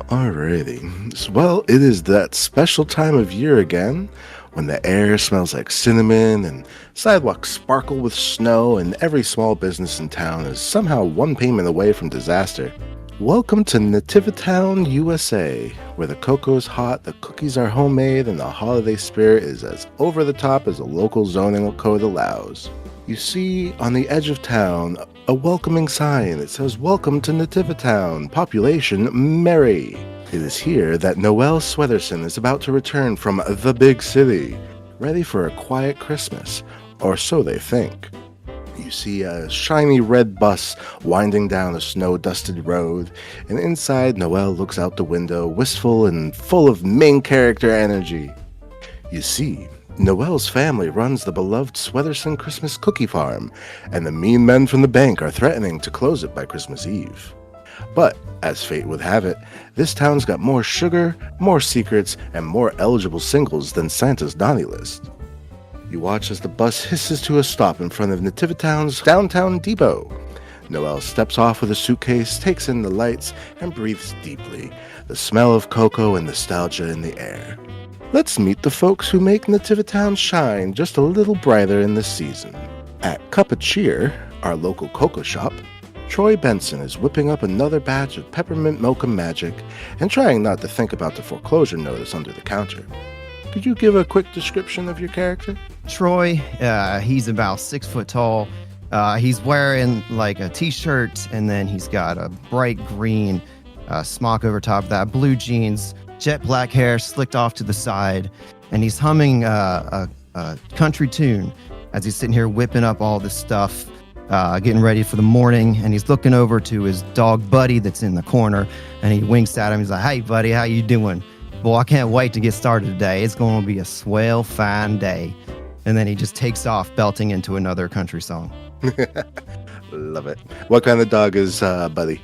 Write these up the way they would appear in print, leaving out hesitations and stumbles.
Alrighty. Well, it is that special time of year again when the air smells like cinnamon and sidewalks sparkle with snow and every small business in town is somehow one payment away from disaster. Welcome to Nativitown, USA, where the cocoa's hot, the cookies are homemade, and the holiday spirit is as over the top as a local zoning code allows. You see, on the edge of town, a welcoming sign that says, "Welcome to Nativitown, population merry." It is here that Noel Sweaterson is about to return from the big city, ready for a quiet Christmas, or so they think. You see a shiny red bus winding down a snow-dusted road, and inside Noel looks out the window, wistful and full of main character energy. You see, Noel's family runs the beloved Sweaterson Christmas cookie farm, and the mean men from the bank are threatening to close it by Christmas Eve. But, as fate would have it, this town's got more sugar, more secrets, and more eligible singles than Santa's naughty list. You watch as the bus hisses to a stop in front of Nativitown's downtown depot. Noel steps off with a suitcase, takes in the lights, and breathes deeply, the smell of cocoa and nostalgia in the air. Let's meet the folks who make Nativitown shine just a little brighter in this season. At Cup of Cheer, our local cocoa shop, Troy Bennson is whipping up another batch of peppermint mocha magic and trying not to think about the foreclosure notice under the counter. Could you give a quick description of your character? Troy, he's about 6 foot tall. He's wearing like a t-shirt, and then he's got a bright green smock over top of that, blue jeans, jet black hair slicked off to the side, and he's humming a country tune as he's sitting here whipping up all this stuff, getting ready for the morning. And he's looking over to his dog Buddy that's in the corner, and he winks at him. He's like, "Hey buddy, how you doing? Boy, I can't wait to get started today. It's going to be a swell fine day." And then he just takes off belting into another country song. Love it. What kind of dog is Buddy?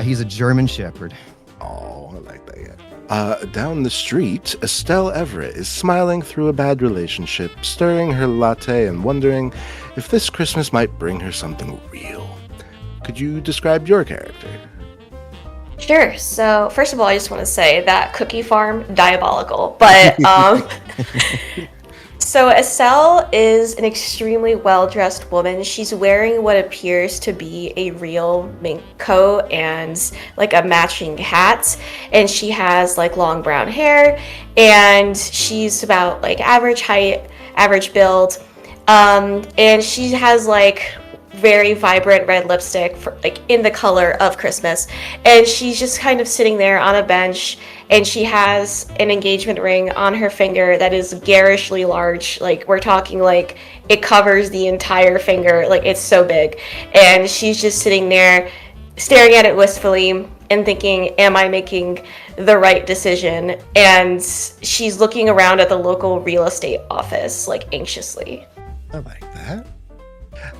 He's a German Shepherd. Oh, I like that. Down the street, Estelle Everett is smiling through a bad relationship, stirring her latte and wondering if this Christmas might bring her something real. Could you describe your character? Sure. So, first of all, I just want to say that cookie farm, diabolical. But, so Estelle is an extremely well-dressed woman. She's wearing what appears to be a real mink coat and like a matching hat. And she has like long brown hair, and she's about like average height, average build. And she has like very vibrant red lipstick for, like in the color of Christmas, and she's just kind of sitting there on a bench, and she has an engagement ring on her finger that is garishly large. Like, we're talking like it covers the entire finger, like it's so big, and she's just sitting there staring at it wistfully and thinking, am I making the right decision? And she's looking around at the local real estate office like anxiously. I like that.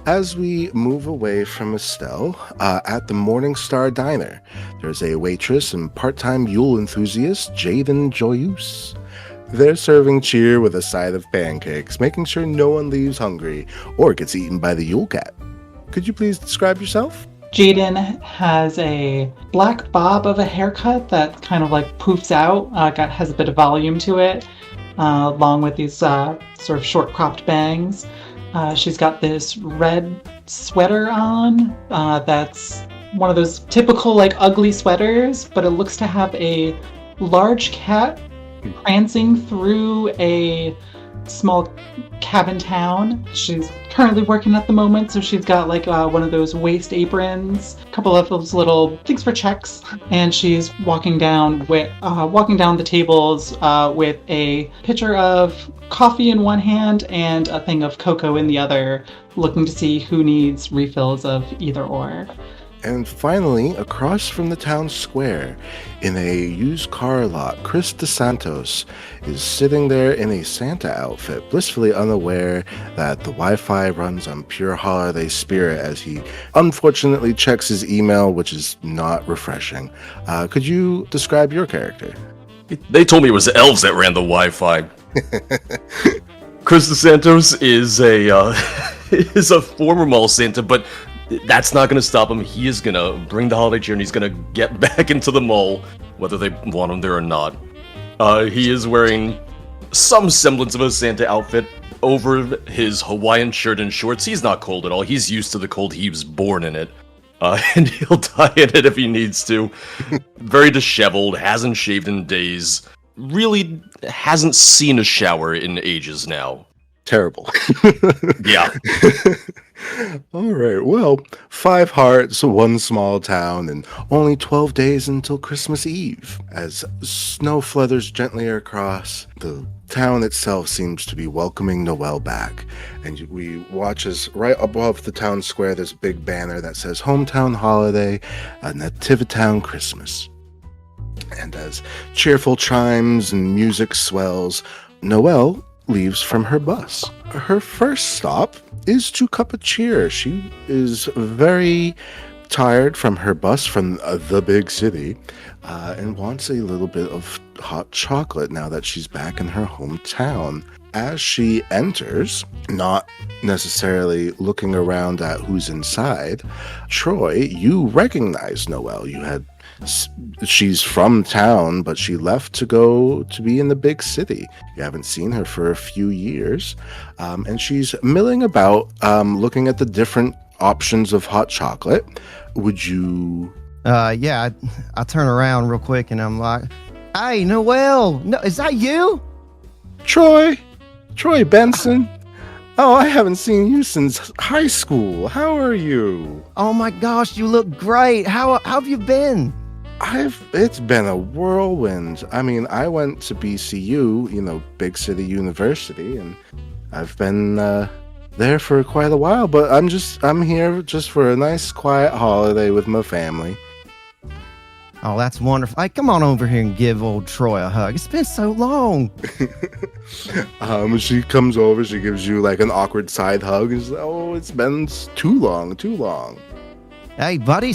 As we move away from Estelle, at the Morningstar Diner, there's a waitress and part-time Yule enthusiast, Jadyn Joyeuse. They're serving cheer with a side of pancakes, making sure no one leaves hungry or gets eaten by the Yule cat. Could you please describe yourself? Jadyn has a black bob of a haircut that kind of like poofs out, has a bit of volume to it, along with these sort of short cropped bangs. She's got this red sweater on that's one of those typical like ugly sweaters, but it looks to have a large cat prancing through a small cabin town. She's currently working at the moment, so she's got like one of those waist aprons, a couple of those little things for checks, and she's walking down the tables with a pitcher of coffee in one hand and a thing of cocoa in the other, looking to see who needs refills of either or. And finally, across from the town square, in a used car lot, Chris DeSantos is sitting there in a Santa outfit, blissfully unaware that the Wi-Fi runs on pure holiday spirit as he unfortunately checks his email, which is not refreshing. Could you describe your character? They told me it was the elves that ran the Wi-Fi. Chris DeSantos is a former mall Santa, but that's not going to stop him. He is going to bring the holiday cheer, and he's going to get back into the mall whether they want him there or not. He is wearing some semblance of a Santa outfit over his Hawaiian shirt and shorts. He's not cold at all. He's used to the cold. He was born in it. And he'll die in it if he needs to. Very disheveled, hasn't shaved in days. Really hasn't seen a shower in ages now. Terrible. Yeah. All right. Well, 5 hearts, 1 small town, and only 12 days until Christmas Eve. As snow flutters gently across, the town itself seems to be welcoming Noel back. And we watch as right above the town square, there's a big banner that says Hometown Holiday, Nativitown Christmas. And as cheerful chimes and music swells, Noel leaves from her bus. Her first stop is to Cup of Cheer. She is very tired from her bus from the big city and wants a little bit of hot chocolate now that she's back in her hometown. As she enters, not necessarily looking around at who's inside, Troy, you recognize Noel. She's from town, but she left to go to be in the big city. You haven't seen her for a few years, and she's milling about, looking at the different options of hot chocolate. Would you? Yeah, I turn around real quick and I'm like, "Hey, Noel, no, is that you?" Troy Bennson. Oh, I haven't seen you since high school. How are you? Oh my gosh, you look great. How have you been? It's been a whirlwind. I mean, I went to BCU, big city university, and I've been there for quite a while, but I'm here just for a nice quiet holiday with my family. Oh, that's wonderful. Hey, come on over here and give old Troy a hug. It's been so long. She comes over, she gives you like an awkward side hug, and she's like, "Oh, it's been too long. Hey, Buddy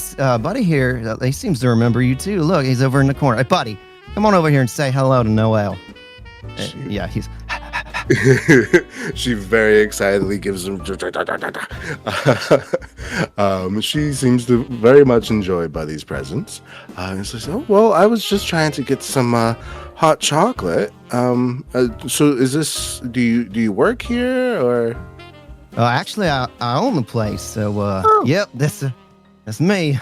here, he seems to remember you too. Look, he's over in the corner. Hey, Buddy, come on over here and say hello to Noel. Yeah, he's... She very excitedly gives him... she seems to very much enjoy Buddy's presence. And says, "Oh, well, I was just trying to get some hot chocolate. So is this... Do you work here, or...?" Actually, I own the place, so, Yep, that's me.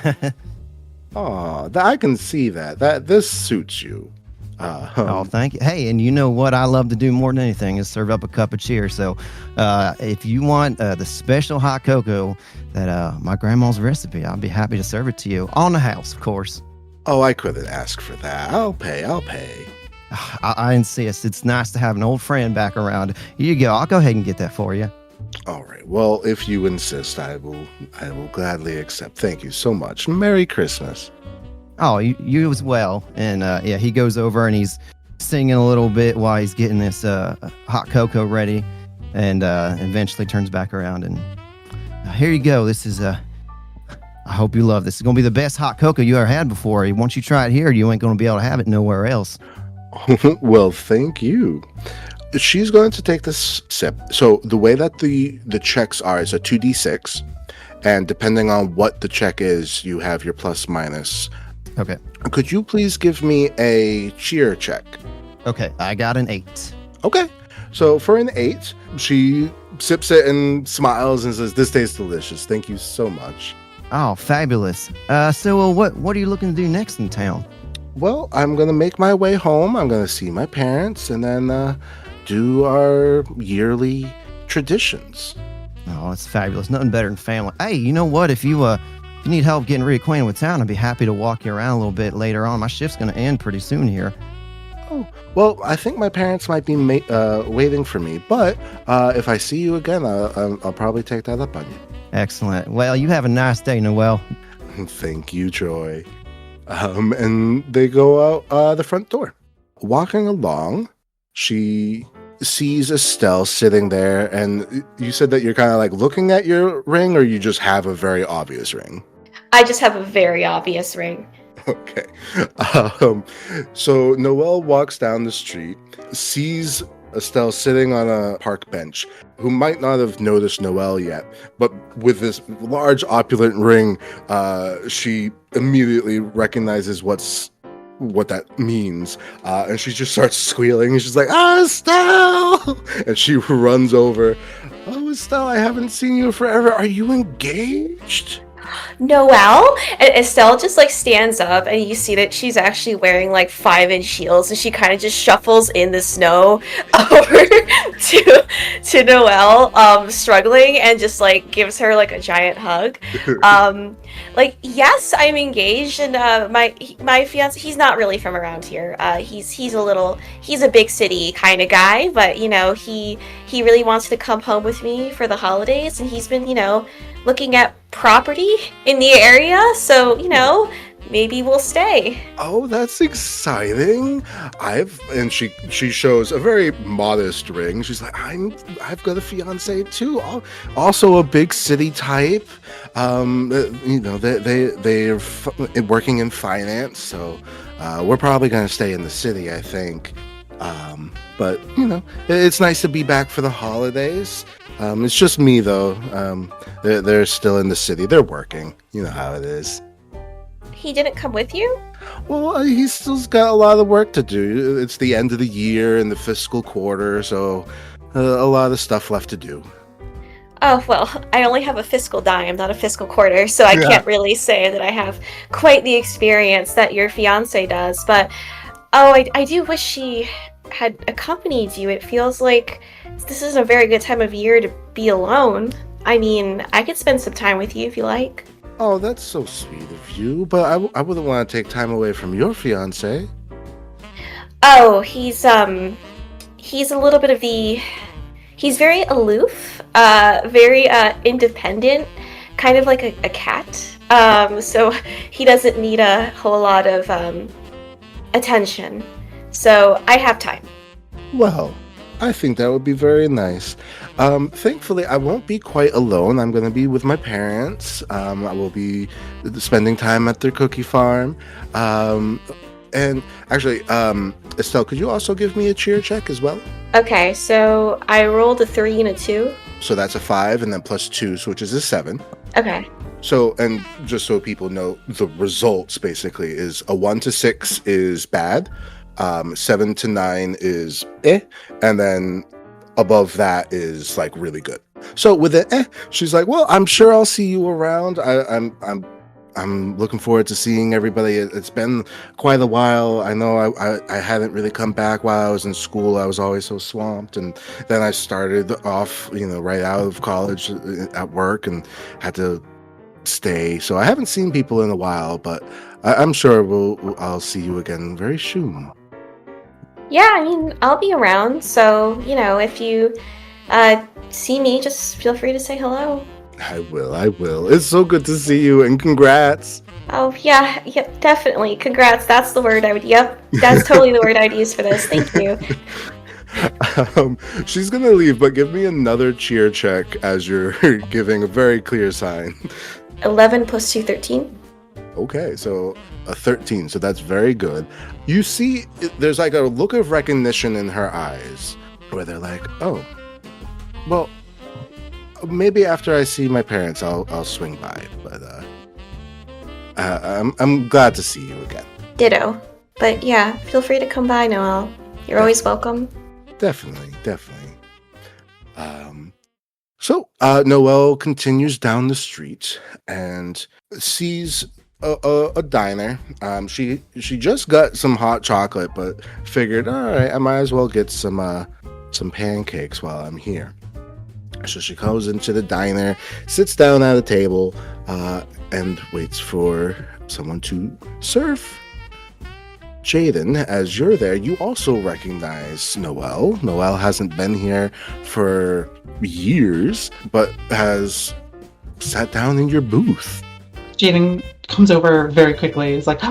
Oh, I can see that. This suits you. Oh, thank you. Hey, and you know what I love to do more than anything is serve up a cup of cheer. So if you want the special hot cocoa that my grandma's recipe, I'll be happy to serve it to you. On the house, of course. Oh, I couldn't ask for that. I'll pay. I insist. It's nice to have an old friend back around. Here you go. I'll go ahead and get that for you. All right. Well, if you insist, I will gladly accept. Thank you so much. Merry Christmas. Oh, you as well. And yeah, he goes over and he's singing a little bit while he's getting this hot cocoa ready, and eventually turns back around and here you go. This is I hope you love this. It's gonna be the best hot cocoa you ever had before. Once you try it here, you ain't gonna be able to have it nowhere else. Well, thank you. She's going to take this sip. So the way that the checks are is a 2d6, and depending on what the check is, you have your plus minus. Okay. Could you please give me a cheer check? Okay, I got an 8. Okay. So for an 8, she sips it and smiles and says, "This tastes delicious. Thank you so much." Oh, fabulous. So what are you looking to do next in town? Well, I'm going to make my way home. I'm going to see my parents and then do our yearly traditions. Oh, that's fabulous. Nothing better than family. Hey, you know what? If you need help getting reacquainted with town, I'd be happy to walk you around a little bit later on. My shift's going to end pretty soon here. Oh, well, I think my parents might be waiting for me, but if I see you again, I'll probably take that up on you. Excellent. Well, you have a nice day, Noel. Thank you, Troy. And they go out the front door. Walking along, she sees Estelle sitting there, and you said that you're kind of like looking at your ring, or you just have a very obvious ring? I just have a very obvious ring. Okay. So Noel walks down the street, sees Estelle sitting on a park bench, who might not have noticed Noel yet, but with this large opulent ring, she immediately recognizes what's what that means. And she just starts squealing. And she's like, "Ah, Estelle!" And she runs over. "Oh, Estelle, I haven't seen you forever. Are you engaged?" Noel? And Estelle just like stands up, and you see that she's actually wearing like 5-inch heels, and she kind of just shuffles in the snow over to Noel, struggling, and just like gives her like a giant hug. Like, yes, I'm engaged, and my fiance, he's not really from around here. He's a big city kind of guy, but you know, he really wants to come home with me for the holidays, and he's been, you know, looking at property in the area, so you know, maybe we'll stay. Oh, that's exciting. And she shows a very modest ring. She's like, I've got a fiance too, also a big city type. You know, they're working in finance, so we're probably gonna stay in the city, I think. But you know, it's nice to be back for the holidays. It's just me though. They're still in the city. They're working. You know how it is. He didn't come with you? Well, he's still's got a lot of work to do. It's the end of the year and the fiscal quarter, so a lot of stuff left to do. Oh, well, I only have a fiscal dime, not a fiscal quarter, so I can't really say that I have quite the experience that your fiance does. But, oh, I do wish she had accompanied you. It feels like this is a very good time of year to be alone. I mean, I could spend some time with you if you like. Oh, that's so sweet of you, but I wouldn't want to take time away from your fiance. Oh, he's a little bit of he's very aloof, very independent, kind of like a cat. So he doesn't need a whole lot of attention. So I have time. Well, I think that would be very nice. Thankfully, I won't be quite alone. I'm going to be with my parents. I will be spending time at their cookie farm. And actually, Estelle, could you also give me a cheer check as well? Okay, so I rolled a 3 and a 2. So that's a 5, and then plus 2, so which is a 7. Okay. So, and just so people know, the results basically is a 1 to 6 is bad. 7 to 9 is and then above that is like really good. So with the she's like, well, I'm sure I'll see you around. I'm looking forward to seeing everybody. It's been quite a while. I know I hadn't really come back while I was in school. I was always so swamped, and then I started off, you know, right out of college at work and had to stay. So I haven't seen people in a while, but I'm sure I'll see you again very soon. Yeah, I mean, I'll be around, so, you know, if you see me, just feel free to say hello. I will. It's so good to see you, and congrats. Oh, yeah, definitely. Congrats, that's the word I would, that's totally the word I'd use for this. Thank you. She's gonna leave, but give me another cheer check as you're giving a very clear sign. 11 plus 2, 13. Okay, so a 13, so that's very good. You see, there's like a look of recognition in her eyes where they're like, oh, well, maybe after I see my parents, I'll swing by. But I'm glad to see you again. Ditto. But yeah, feel free to come by, Noel. You're always welcome. Definitely. So Noel continues down the street and sees a diner. She just got some hot chocolate, but figured, all right, I might as well get some pancakes while I'm here. So she goes into the diner, sits down at a table, and waits for someone to serve. Jadyn, as you're there, you also recognize Noel. Noel hasn't been here for years, but has sat down in your booth. Jadyn comes over very quickly. It's like,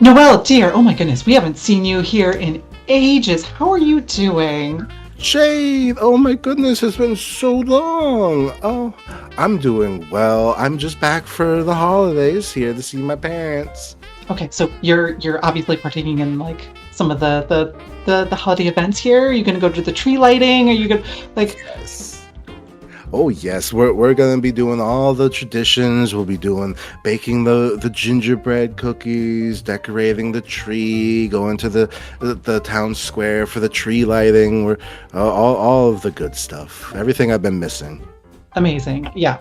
Noel, dear, oh my goodness, we haven't seen you here in ages. How are you doing? Jade, oh my goodness, it's been so long. Oh, I'm doing well. I'm just back for the holidays, here to see my parents. Okay, so you're obviously partaking in like some of the holiday events here. Are you gonna go to the tree lighting? Are you gonna like? Yes. Oh yes, we're gonna be doing all the traditions. We'll be doing baking the gingerbread cookies, decorating the tree, going to the town square for the tree lighting. We're all of the good stuff. Everything I've been missing. Amazing. Yeah,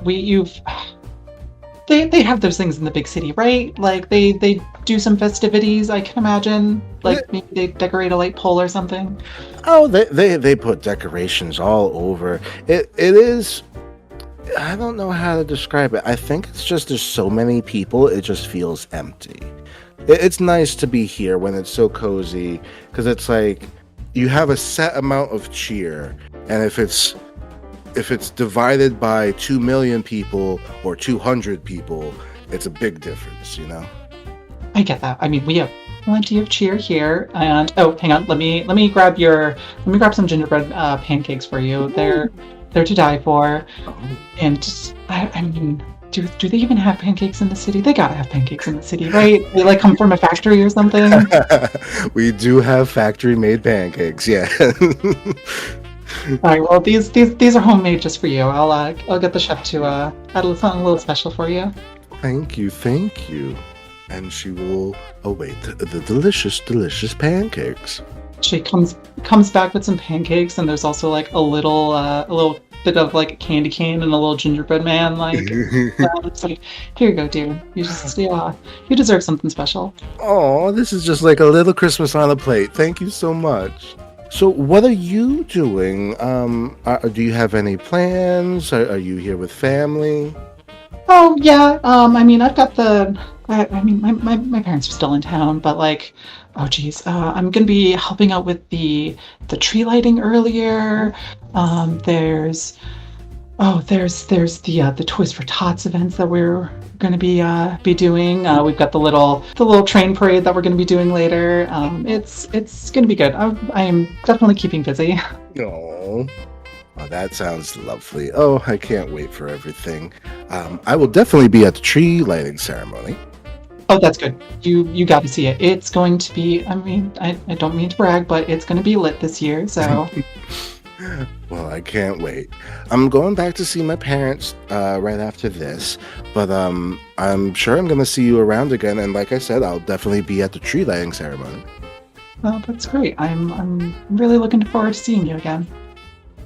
they have those things in the big city, right? Like they do some festivities, I can imagine. Like maybe they decorate a light pole or something. Oh, they put decorations all over. It is. I don't know how to describe it. I think it's just there's so many people, it just feels empty. It's nice to be here when it's so cozy because it's like you have a set amount of cheer, and if it's divided by 2 million people or 200 people, it's a big difference, you know? I get that. I mean, we have plenty of cheer here. And oh, hang on, let me grab some gingerbread pancakes for you. They're to die for. And just, I mean, do they even have pancakes in the city? They gotta have pancakes in the city, right? They like come from a factory or something. We do have factory made pancakes, yeah. All right, well, these are homemade just for you. I'll get the chef to add something a little special for you. Thank you. And she will await the delicious pancakes. She comes back with some pancakes, and there's also like a little bit of like a candy cane and a little gingerbread man. Like, it's like, here you go, dear. You deserve something special. Oh, this is just like a little Christmas on a plate. Thank you so much. So what are you doing? Do you have any plans? Are you here with family? Oh yeah. I mean, I've got my parents are still in town, but like, oh geez, I'm gonna be helping out with the tree lighting earlier. There's the Toys for Tots events that we're gonna be doing. We've got the little train parade that we're gonna be doing later. It's gonna be good. I am definitely keeping busy. Oh, that sounds lovely. Oh, I can't wait for everything. I will definitely be at the tree lighting ceremony. Oh, that's good. You got to see it. It's going to be, I mean, I don't mean to brag, but it's going to be lit this year, so. Well, I can't wait. I'm going back to see my parents right after this, but I'm sure I'm going to see you around again, and like I said, I'll definitely be at the tree lighting ceremony. Well, that's great. I'm really looking forward to seeing you again.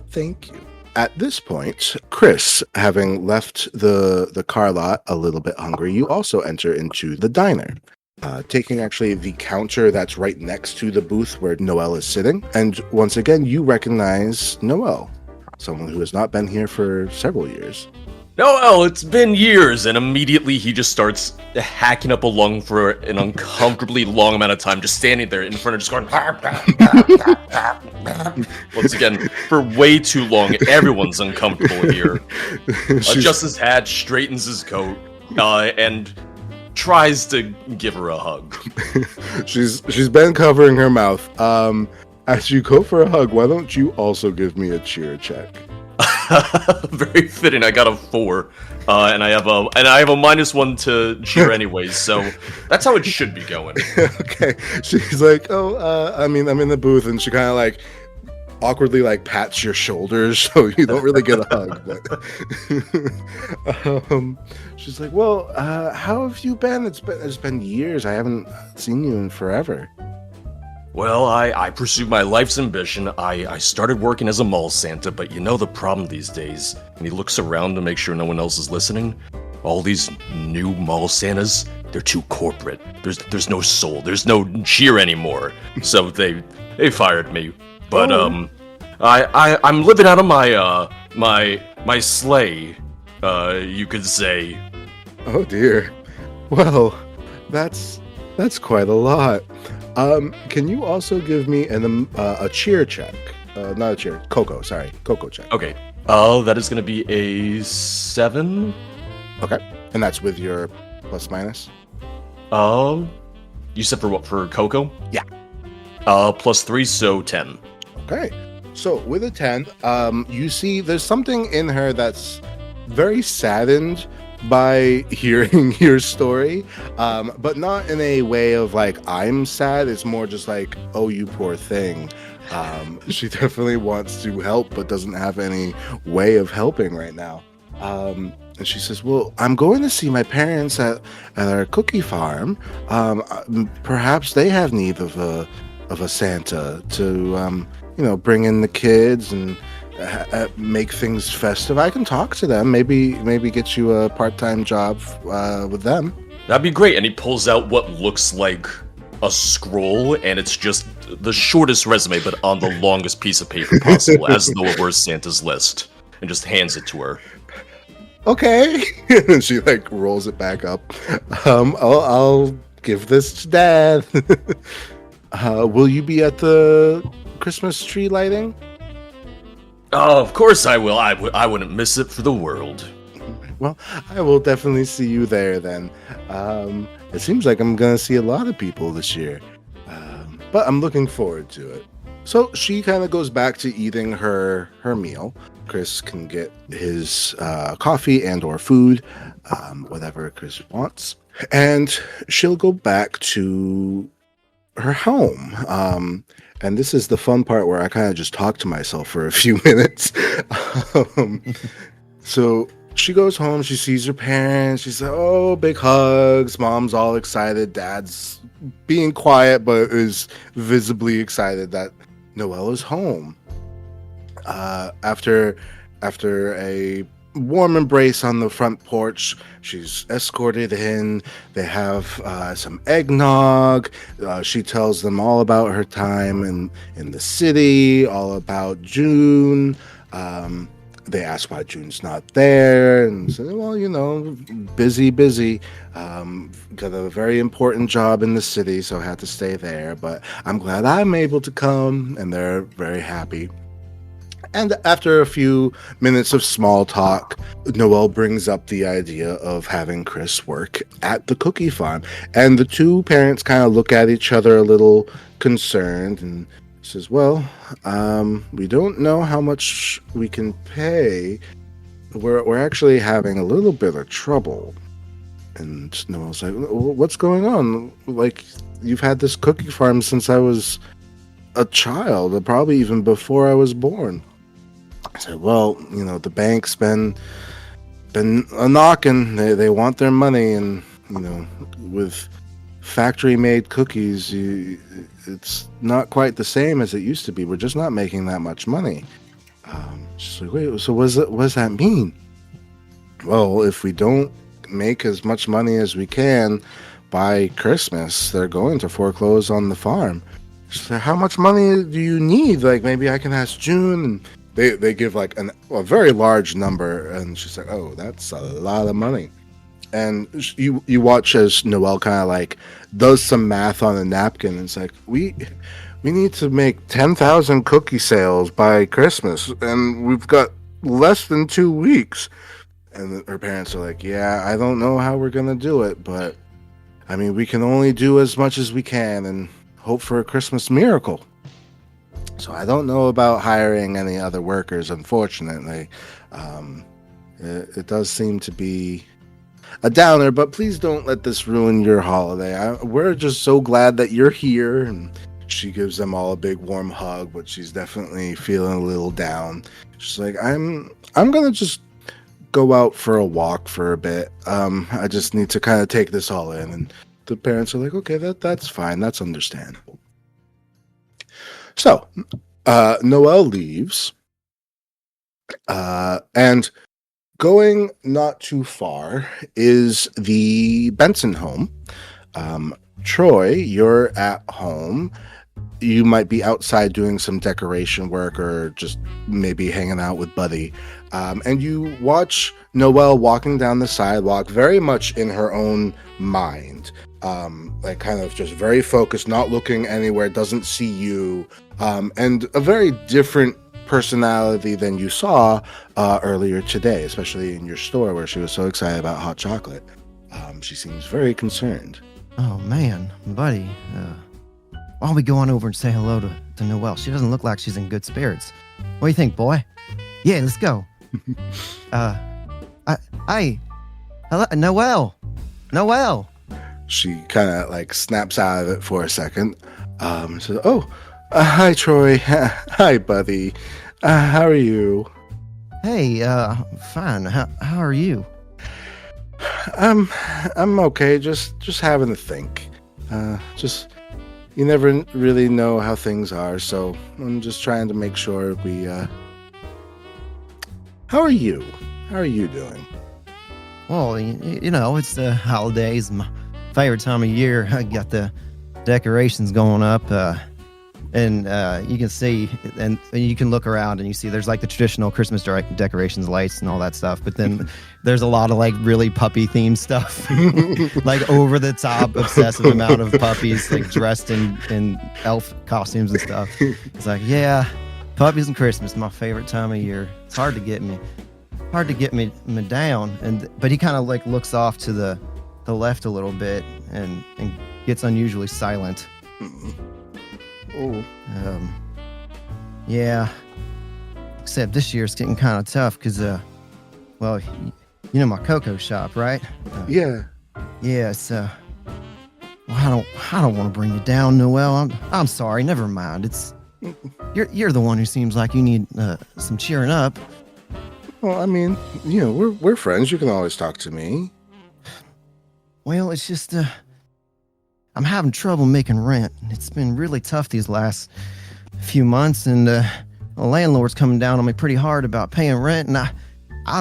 Thank you. At this point, Chris, having left the car lot a little bit hungry, you also enter into the diner, taking actually the counter that's right next to the booth where Noel is sitting. And once again, you recognize Noel, someone who has not been here for several years. Noel, it's been years, and immediately he just starts hacking up a lung for an uncomfortably long amount of time, just standing there in front of just going, once again, for way too long. Everyone's uncomfortable here. Adjusts his hat, straightens his coat, and tries to give her a hug. She's been covering her mouth. As you go for a hug, why don't you also give me a cheer check? Very fitting. I got a 4, and I have a -1 to cheer anyways. So that's how it should be going. Okay. She's like, I'm in the booth, and she kind of like awkwardly like pats your shoulders, so you don't really get a hug. But she's like, well, how have you been? It's been years. I haven't seen you in forever. Well, I pursued my life's ambition. I started working as a mall Santa, but you know the problem these days. And he looks around to make sure no one else is listening. All these new mall Santas, they're too corporate. There's no soul. There's no cheer anymore. So they fired me. But I'm living out of my sleigh, you could say. Oh dear. Well, that's quite a lot. Can you also give me a cheer check? Not a cheer, Coco check. Okay. That is going to be a 7. Okay. And that's with your plus minus? You said for what? For Coco? Yeah. +3, so 10. Okay. So with a 10, you see there's something in her that's very saddened by hearing your story, but not in a way of like I'm sad. It's more just like, oh, you poor thing. She definitely wants to help, but doesn't have any way of helping right now. And she says, "Well, I'm going to see my parents at our cookie farm. Perhaps they have need of a Santa to bring in the kids and make things festive. I can talk to them. Maybe get you a part-time job with them." That'd be great. And he pulls out what looks like a scroll, and it's just the shortest resume, but on the longest piece of paper possible, as though it were Santa's list, and just hands it to her. Okay. And she rolls it back up. I'll give this to Dad. Will you be at the Christmas tree lighting? Oh, of course I will. I wouldn't miss it for the world. Well, I will definitely see you there then. It seems like I'm going to see a lot of people this year. But I'm looking forward to it. So she kind of goes back to eating her meal. Chris can get his coffee and or food, whatever Chris wants. And she'll go back to her home. And this is the fun part where I kind of just talk to myself for a few minutes. So she goes home, she sees her parents, she's like, oh, big hugs. Mom's all excited. Dad's being quiet, but is visibly excited that Noel is home. After a warm embrace on the front porch, she's escorted in. They have some eggnog. She tells them all about her time in the city, all about June. They ask why June's not there, and say, well, busy. Got a very important job in the city, so had to stay there. But I'm glad I'm able to come, and they're very happy. And after a few minutes of small talk, Noel brings up the idea of having Chris work at the cookie farm. And the two parents kind of look at each other a little concerned and says, well, we don't know how much we can pay. We're actually having a little bit of trouble. And Noel's like, what's going on? You've had this cookie farm since I was a child, probably even before I was born. I said, well, the bank's been a knocking. They want their money, and with factory-made cookies, it's not quite the same as it used to be. We're just not making that much money. She's like, wait, so what does that mean? Well, if we don't make as much money as we can by Christmas, they're going to foreclose on the farm. She's like, how much money do you need? Maybe I can ask June. And they give a very large number, and she's like, oh, that's a lot of money. And you watch as Noel kind of does some math on a napkin, and it's like, we need to make 10,000 cookie sales by Christmas, and we've got less than 2 weeks. And her parents are like, yeah, I don't know how we're gonna do it, but I mean, we can only do as much as we can and hope for a Christmas miracle. So I don't know about hiring any other workers, unfortunately. It does seem to be a downer, but please don't let this ruin your holiday. We're just so glad that you're here. And she gives them all a big warm hug, but she's definitely feeling a little down. She's like, I'm gonna just go out for a walk for a bit. I just need to kind of take this all in. And the parents are like, okay, that's fine. That's understandable. So, Noel leaves, and going not too far is the Bennson home. Troy, you're at home. You might be outside doing some decoration work or just maybe hanging out with Buddy. And you watch Noel walking down the sidewalk very much in her own mind. Kind of just very focused, not looking anywhere, doesn't see you, and a very different personality than you saw earlier today, especially in your store where she was so excited about hot chocolate. She seems very concerned. Oh man, Buddy, why don't we go on over and say hello to Noel? She doesn't look like she's in good spirits. What do you think, boy? Yeah, let's go. Hi, hello, Noel. She kind of snaps out of it for a second. Says, "Oh, Hi, Troy. Hi, buddy. How are you? Hey, fine. How are you? I'm okay. Just having to think. Just you never really know how things are, so I'm just trying to make sure we. How are you? How are you doing? Well, it's the holidays, my favorite time of year. I got the decorations going up, and you can see, and you can look around and you see there's like the traditional Christmas decorations, lights, and all that stuff. But then there's a lot of like really puppy themed stuff, like over the top, obsessive amount of puppies like dressed in elf costumes and stuff. It's like, yeah, puppies and Christmas, my favorite time of year. It's hard to get me down, but he kind of like looks off to the left a little bit and gets unusually silent. Oh. Yeah. Except this year's getting kind of tough because, well, you know my cocoa shop, right? Yeah. Yeah. It's well, I don't want to bring you down, Noel. I'm sorry. Never mind. It's you're the one who seems like you need some cheering up. Well, I mean, we're friends. You can always talk to me. Well, it's just I'm having trouble making rent. It's been really tough these last few months, and the landlord's coming down on me pretty hard about paying rent, and I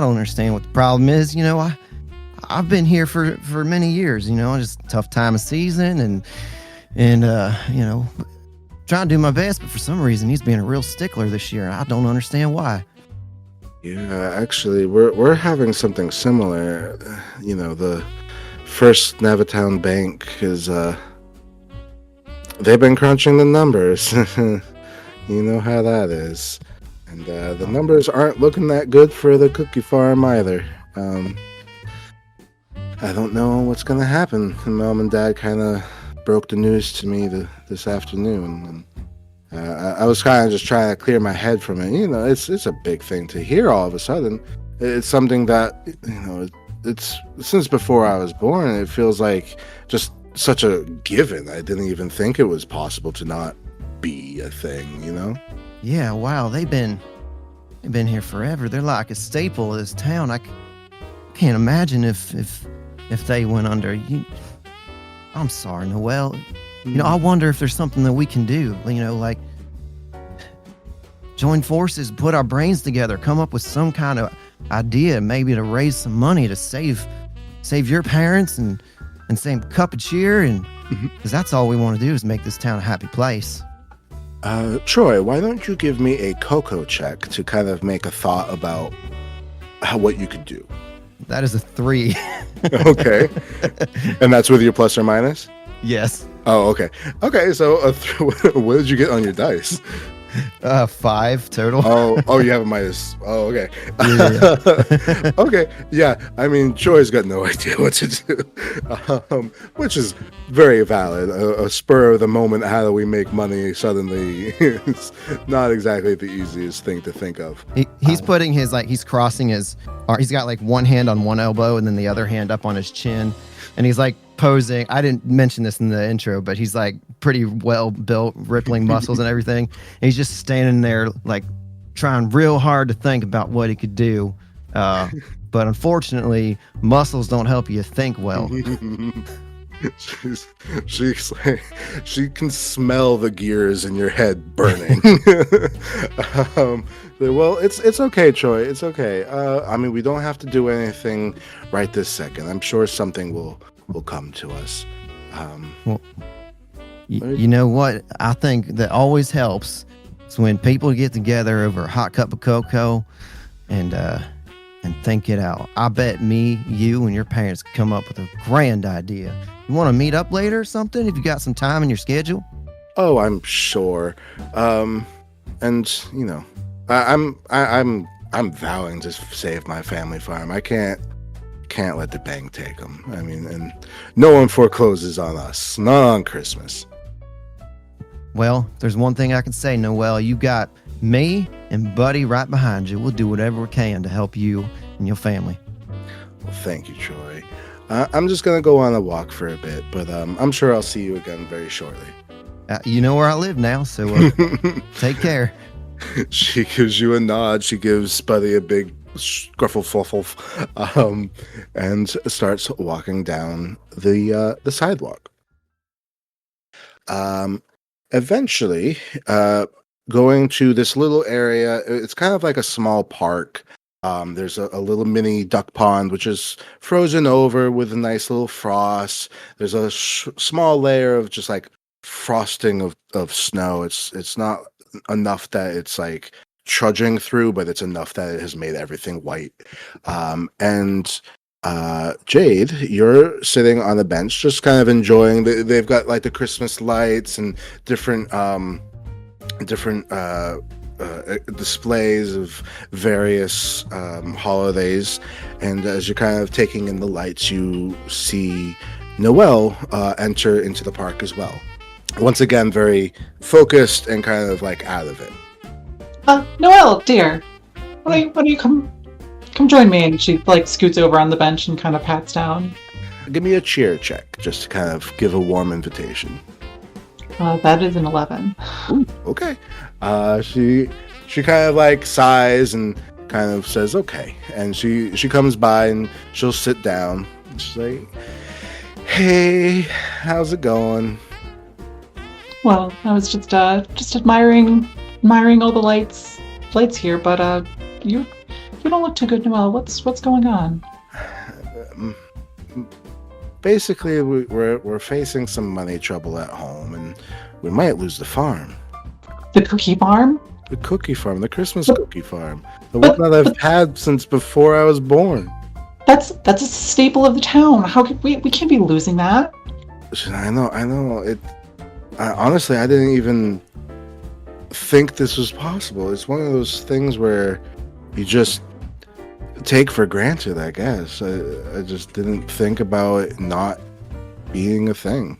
don't understand what the problem is. I've been here for many years, just tough time of season, and trying to do my best, but for some reason he's being a real stickler this year, and I don't understand why. Yeah, actually, we're having something similar. The First Nativitown Bank is they've been crunching the numbers. You know how that is. And the numbers aren't looking that good for the cookie farm either. I don't know what's gonna happen. Mom and Dad kind of broke the news to me this afternoon, and I was kind of just trying to clear my head from it. It's a big thing to hear all of a sudden. It's something that it's since before I was born. It feels like just such a given. I didn't even think it was possible to not be a thing. Yeah, wow, they've been here forever. They're like a staple of this town. I can't imagine if they went under. I'm sorry, Noel. I wonder if there's something that we can do. Like join forces, put our brains together, come up with some kind of idea, maybe to raise some money to save your parents and save a cup of cheer, and because that's all we want to do is make this town a happy place. Troy, why don't you give me a cocoa check to kind of make a thought about what you could do? That is a 3. Okay. And that's with your plus or minus? Yes. Oh, okay. Okay, so what did you get on your dice? 5 total. Oh, you have a minus. Oh, okay. Yeah. Okay, yeah. I mean, Troy's got no idea what to do, which is very valid. A spur of the moment, how do we make money suddenly is not exactly the easiest thing to think of. He's putting his, he's crossing his, he's got like one hand on one elbow and then the other hand up on his chin. And he's like posing. I didn't mention this in the intro, but he's like pretty well built, rippling muscles and everything. And he's just standing there like trying real hard to think about what he could do. But unfortunately, muscles don't help you think well. She's like, she can smell the gears in your head burning. Well, it's okay, Troy. It's okay. I mean, we don't have to do anything right this second. I'm sure something will come to us. Well, you know what? I think that always helps is when people get together over a hot cup of cocoa and think it out. I bet me, you, and your parents could come up with a grand idea. You want to meet up later or something if you got some time in your schedule? Oh, I'm sure. And I'm vowing to save my family farm. I can't let the bank take them. I mean, and no one forecloses on us, not on Christmas. Well, there's one thing I can say, Noel. You got me and Buddy right behind you. We'll do whatever we can to help you and your family. Well, thank you, Troy. I'm just going to go on a walk for a bit, but I'm sure I'll see you again very shortly. You know where I live now, so take care. She gives you a nod. She gives Buddy a big scruffle fluffle, and starts walking down the sidewalk. Eventually, going to this little area. It's kind of like a small park. There's a little mini duck pond, which is frozen over with a nice little frost. There's a small layer of just like frosting of snow. It's not enough that it's like trudging through, but it's enough that it has made everything white. And Jade, you're sitting on a bench, just kind of enjoying. They've got like the Christmas lights and different displays of various holidays, and as you're kind of taking in the lights, you see Noel enter into the park as well. Once again, very focused and kind of like out of it. Noel, dear, why don't you come join me? And she like scoots over on the bench and kind of pats down. Give me a cheer check, just to kind of give a warm invitation. That is an 11. Ooh, okay. She kind of like sighs and kind of says okay, and she comes by and she'll sit down. She's like, "Hey, how's it going?" Well, I was just admiring all the lights here, but you don't look too good, Noel. What's going on? Basically, we're facing some money trouble at home, and we might lose the farm. The cookie farm? The cookie farm, the Christmas cookie farm, the one that I've had since before I was born. That's a staple of the town. How could we can't be losing that? I know. Honestly, I didn't even think this was possible. It's one of those things where you just take for granted, I guess. I just didn't think about it not being a thing.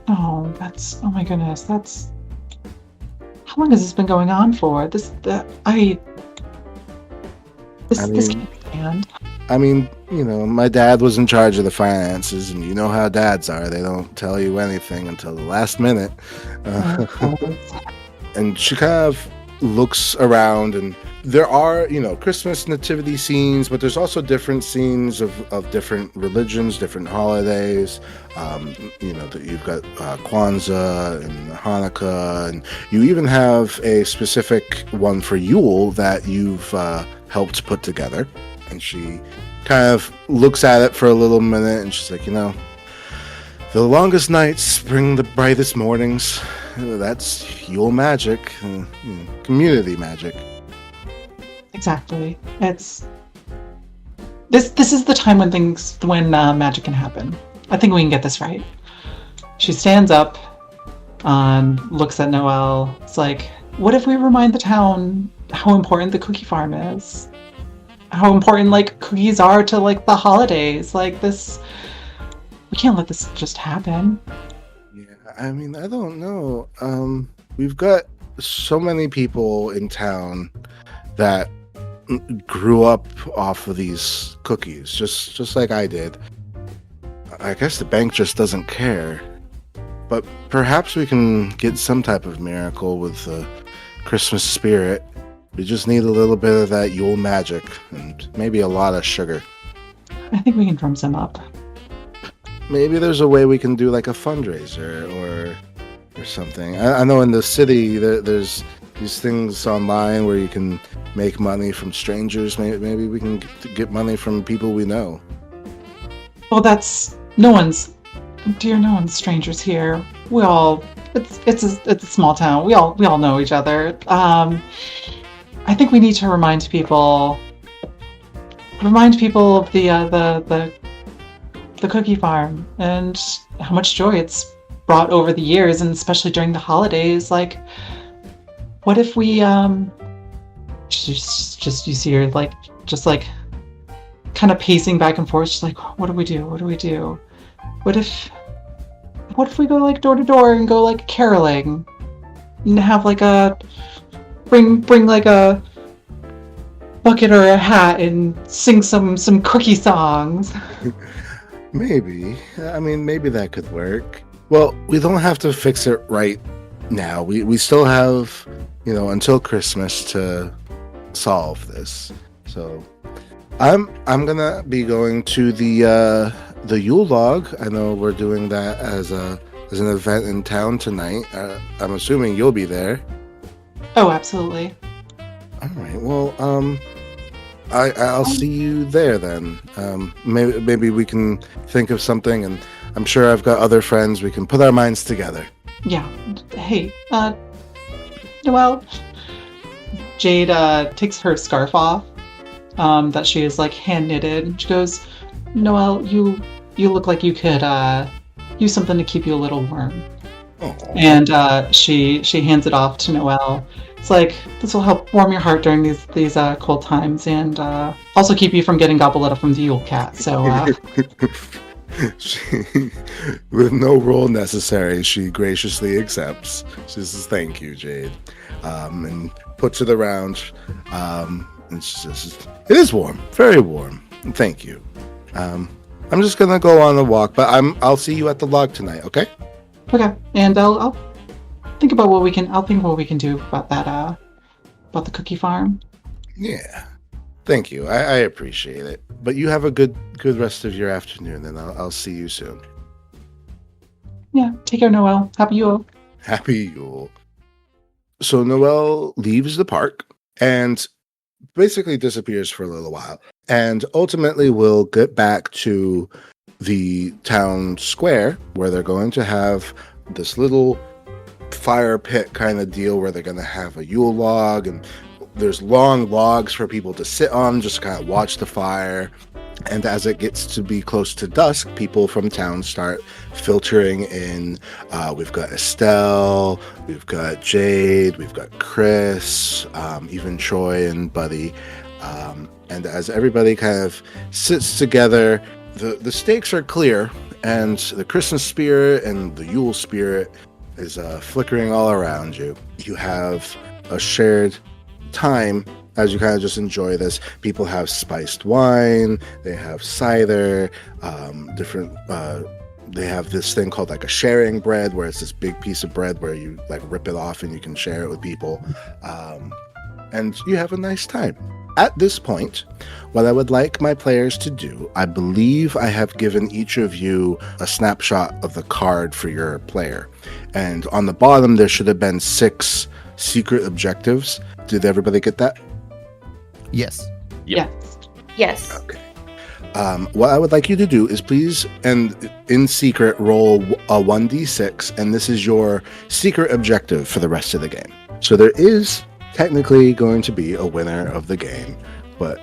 Oh my goodness. How long has this been going on for? This can't stand. I mean, my dad was in charge of the finances, and you know how dads are. They don't tell you anything until the last minute. And she kind of looks around, and there are, Christmas nativity scenes, but there's also different scenes of different religions, different holidays. You've got Kwanzaa and Hanukkah, and you even have a specific one for Yule that you've helped put together. And she kind of looks at it for a little minute, and she's like, the longest nights bring the brightest mornings. That's Yule magic, community magic. Exactly. It's this is the time when magic can happen. I think we can get this right. She stands up and looks at Noel. It's like, what if we remind the town how important the cookie farm is? How important cookies are to the holidays. This, we can't let this just happen. Yeah, I mean, I don't know. We've got so many people in town that grew up off of these cookies, just like I did. I guess the bank just doesn't care. But perhaps we can get some type of miracle with the Christmas spirit. We just need a little bit of that Yule magic and maybe a lot of sugar. I think we can drum some up. Maybe there's a way we can do a fundraiser or something. I know in the city there's these things online where you can make money from strangers. Maybe we can get money from people we know. Well, no one's strangers here. It's a small town. We all know each other. I think we need to remind people of the cookie farm and how much joy it's brought over the years, and especially during the holidays. What if we just you see her kind of pacing back and forth, just what do we do? What if we go door to door and go caroling and have bring a bucket or a hat and sing some cookie songs? Maybe. I mean, maybe that could work. Well, we don't have to fix it right now. We still have, until Christmas to solve this. So I'm gonna be going to the Yule log. I know we're doing that as an event in town tonight. I'm assuming you'll be there. Oh, absolutely. All right. Well, I'll see you there then. Maybe we can think of something, and I'm sure I've got other friends. We can put our minds together. Yeah. Hey, Noel. Jade takes her scarf off that she is like hand knitted. She goes, Noel, you look like you could use something to keep you a little warm. Oh. And she hands it off to Noel. It's like, this will help warm your heart during these cold times, and also keep you from getting gobbled up from the Yule cat. So, with no roll necessary, she graciously accepts. She says, "Thank you, Jade," and puts it around. And she says, "It is warm, very warm. Thank you. I'm just gonna go on a walk, but I'll see you at the log tonight. Okay?" Okay, and I'll think about what we can. I'll think what we can do about that. About the cookie farm. Yeah. Thank you. I appreciate it. But you have a good rest of your afternoon, and I'll see you soon. Yeah. Take care, Noel. Happy Yule. Happy Yule. So Noel leaves the park and basically disappears for a little while, and ultimately will get back to the town square where they're going to have this little fire pit kind of deal where they're going to have a Yule log, and there's long logs for people to sit on, just kind of watch the fire. And as it gets to be close to dusk, people from town start filtering in. We've got Estelle, we've got Jade, we've got Chris, even Troy and Buddy. And as everybody kind of sits together, the stakes are clear, and the Christmas spirit and the Yule spirit is flickering all around you. You have a shared time as you kind of just enjoy this. People have spiced wine, they have cider, different they have this thing called like a sharing bread, where it's this big piece of bread where you like rip it off and you can share it with people, and you have a nice time. At this point, what I would like my players to do, I believe I have given each of you a snapshot of the card for your player, and on the bottom there should have been 6 secret objectives. Did everybody get that? Yes. Yep. Yes. Okay. What I would like you to do is please, and in secret, roll a 1d6, and this is your secret objective for the rest of the game. So there is technically going to be a winner of the game, but,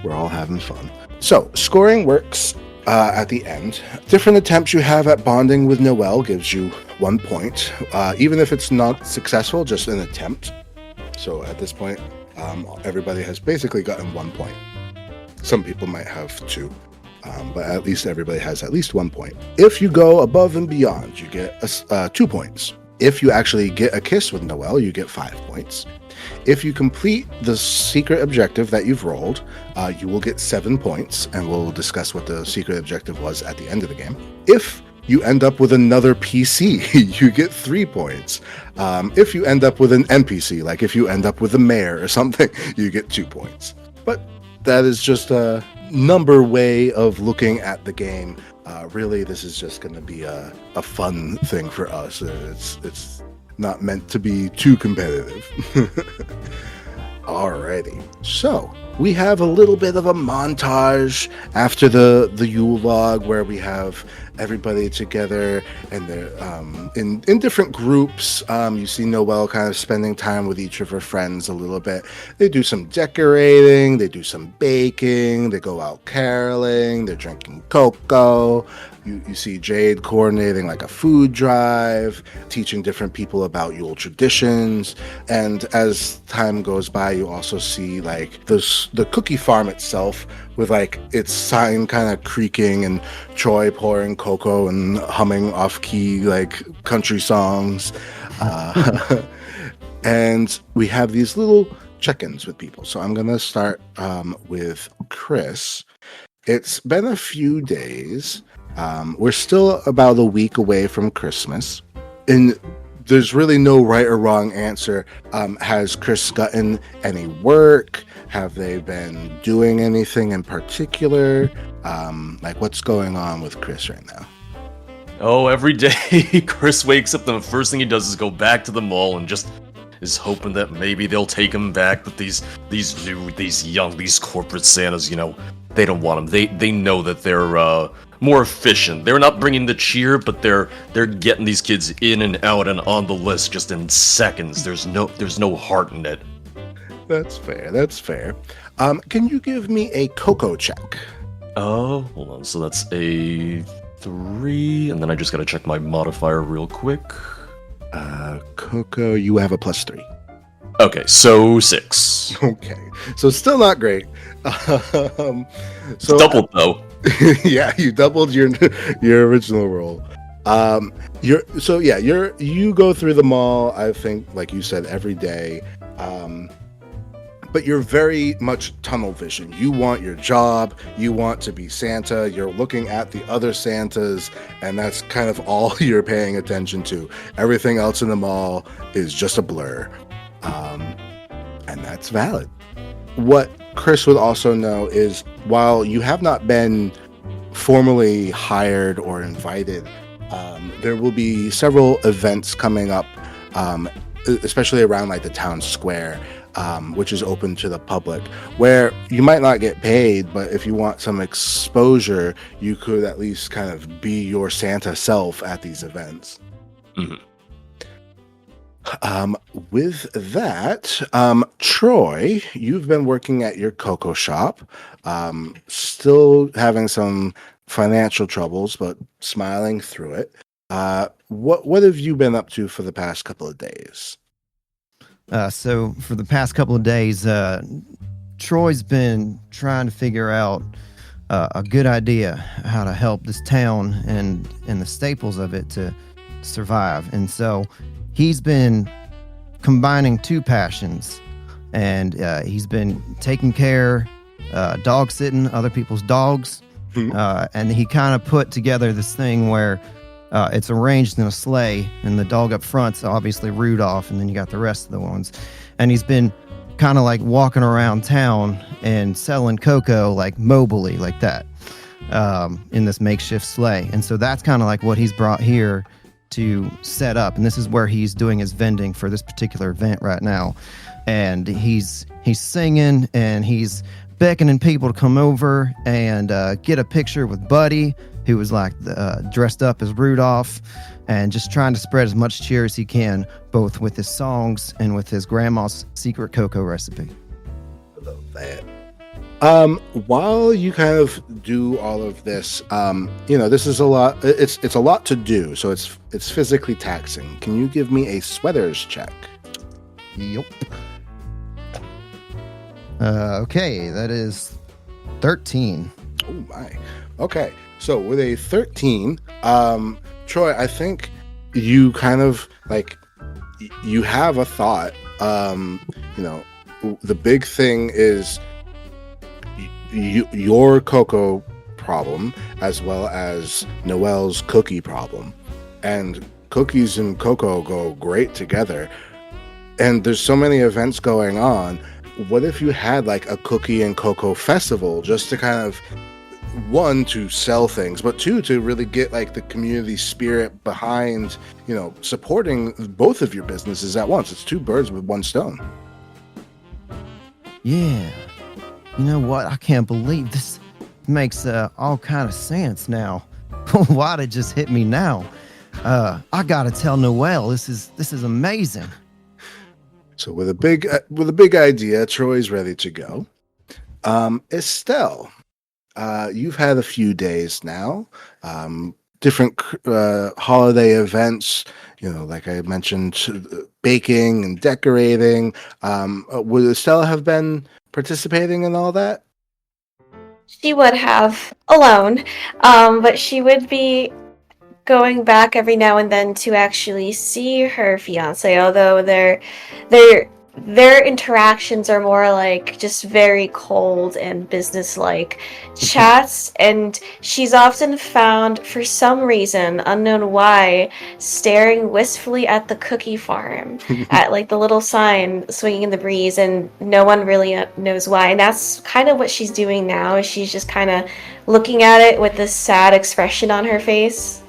we're all having fun. So, scoring works at the end. Different attempts you have at bonding with Noel gives you 1 point, even if it's not successful, just an attempt. So at this point, everybody has basically gotten 1 point. Some people might have 2, but at least everybody has at least 1 point. If you go above and beyond, you get 2 points. If you actually get a kiss with Noel, you get 5 points. If you complete the secret objective that you've rolled, you will get 7 points, and we'll discuss what the secret objective was at the end of the game. If you end up with another PC, you get 3 points. If you end up with an NPC, like if you end up with a mayor or something, you get 2 points. But that is just a number way of looking at the game. Really, this is just going to be a fun thing for us. It's not meant to be too competitive. Alrighty. So, we have a little bit of a montage after the Yule log, where we have everybody together, and they're in different groups. You see Noel kind of spending time with each of her friends a little bit. They do some decorating, they do some baking, they go out caroling, they're drinking cocoa. You see Jade coordinating like a food drive, teaching different people about Yule traditions. And as time goes by, you also see like the cookie farm itself with like its sign kind of creaking, and Troy pouring cocoa and humming off key like country songs. And we have these little check-ins with people. So I'm going to start with Chris. It's been a few days, We're still about a week away from Christmas, and there's really no right or wrong answer. Has Chris gotten any work? Have they been doing anything in particular? Like, what's going on with Chris right now? Oh, every day Chris wakes up and the first thing he does is go back to the mall and just is hoping that maybe they'll take him back. But these corporate Santas, they don't want him. They know that they're more efficient. They're not bringing the cheer, but they're getting these kids in and out and on the list just in seconds. There's no heart in it. That's fair. Can you give me a cocoa check? Oh, hold on. So that's a 3, and then I just gotta check my modifier real quick. Cocoa, you have a +3. Okay, so 6. Okay, so still not great. So Doubled though. Yeah, you doubled your original roll. You go through the mall, I think, like you said, every day. But you're very much tunnel vision. You want your job, you want to be Santa, you're looking at the other Santas, and that's kind of all you're paying attention to. Everything else in the mall is just a blur. And that's valid. What Chris would also know is, while you have not been formally hired or invited, there will be several events coming up, especially around like the town square, which is open to the public, where you might not get paid, but if you want some exposure, you could at least kind of be your Santa self at these events. Mm-hmm. With that, Troy, you've been working at your cocoa shop, still having some financial troubles, but smiling through it. What have you been up to for the past couple of days? So for the past couple of days, Troy's been trying to figure out a good idea how to help this town and the staples of it to survive. And so he's been combining two passions, and he's been taking care, dog sitting other people's dogs. And he kind of put together this thing where it's arranged in a sleigh, and the dog up front's obviously Rudolph, and then you got the rest of the ones. And he's been kind of like walking around town and selling cocoa like mobily like that, in this makeshift sleigh. And so that's kind of like what he's brought here to set up. And this is where he's doing his vending for this particular event right now. And he's singing, and he's beckoning people to come over and get a picture with Buddy, who was like dressed up as Rudolph, and just trying to spread as much cheer as he can, both with his songs and with his grandma's secret cocoa recipe. I love that. While you kind of do all of this, this is a lot. It's a lot to do, so it's physically taxing. Can you give me a sweaters check? Yep. Okay, that is 13. Oh my. Okay, so with a 13, Troy, I think you kind of like you have a thought. The big thing is your cocoa problem, as well as Noel's cookie problem, and cookies and cocoa go great together. And there's so many events going on. What if you had like a cookie and cocoa festival, just to kind of, one, to sell things, but two, to really get like the community spirit behind, supporting both of your businesses at once. It's two birds with one stone. Yeah. You know what? I can't believe this makes all kind of sense now. Why'd it just hit me now? I gotta tell Noel. This is amazing. So with a big idea, Troy's ready to go. Estelle, you've had a few days now, different holiday events, like I mentioned, baking and decorating. Would Estelle have been participating in all that? She would have, alone, but she would be going back every now and then to actually see her fiance, although they're their interactions are more like just very cold and business-like chats, and she's often found, for some reason, unknown why, staring wistfully at the cookie farm, at like the little sign swinging in the breeze, and no one really knows why. And that's kind of what she's doing now. She's just kind of looking at it with this sad expression on her face.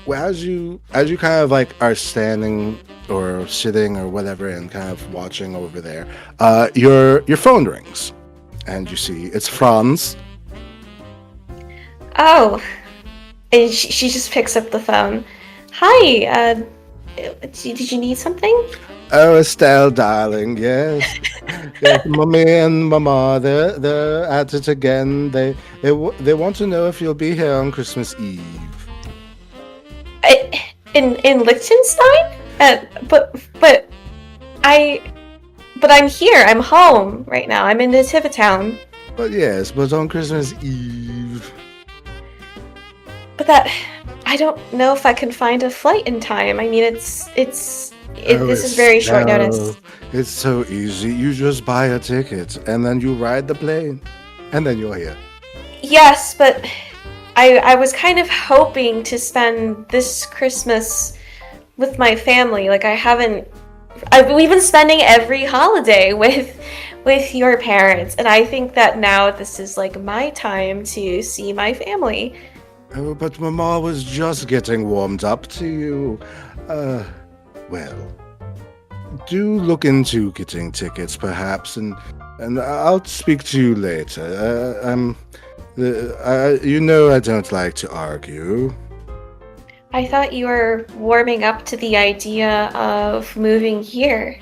Well, as you kind of like are standing or sitting or whatever and kind of watching over there, your phone rings, and you see it's Franz. Oh, and she just picks up the phone. Hi, did you need something? Oh, Estelle, darling, yes. Yes, Mommy and Mama, they're at it again. They want to know if you'll be here on Christmas Eve. In Liechtenstein? But I'm here. I'm home right now. I'm in Nativitown. But yes, but on Christmas Eve. But I don't know if I can find a flight in time. I mean, this is very short notice. It's so easy. You just buy a ticket and then you ride the plane, and then you're here. Yes, but I was kind of hoping to spend this Christmas with my family. Like we've been spending every holiday with your parents, and I think that now this is like my time to see my family. Oh, but Mama was just getting warmed up to you. Well, do look into getting tickets, perhaps, and I'll speak to you later. You know I don't like to argue. I thought you were warming up to the idea of moving here.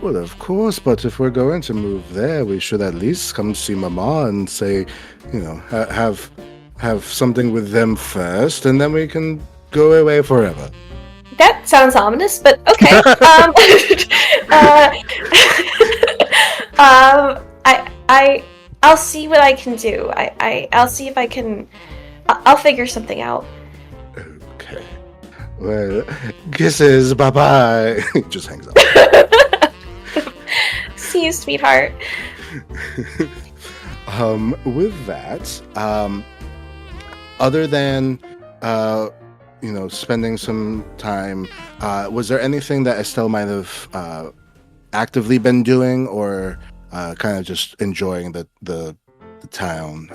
Well, of course, but if we're going to move there, we should at least come see Mama and say, have something with them first, and then we can go away forever. That sounds ominous, but okay. I'll see what I can do. I'll see if I can. I'll figure something out. Okay. Well, kisses. Bye bye. Just hangs up. See you, sweetheart. With that, other than spending some time, was there anything that Estelle might have actively been doing, or kind of just enjoying the town?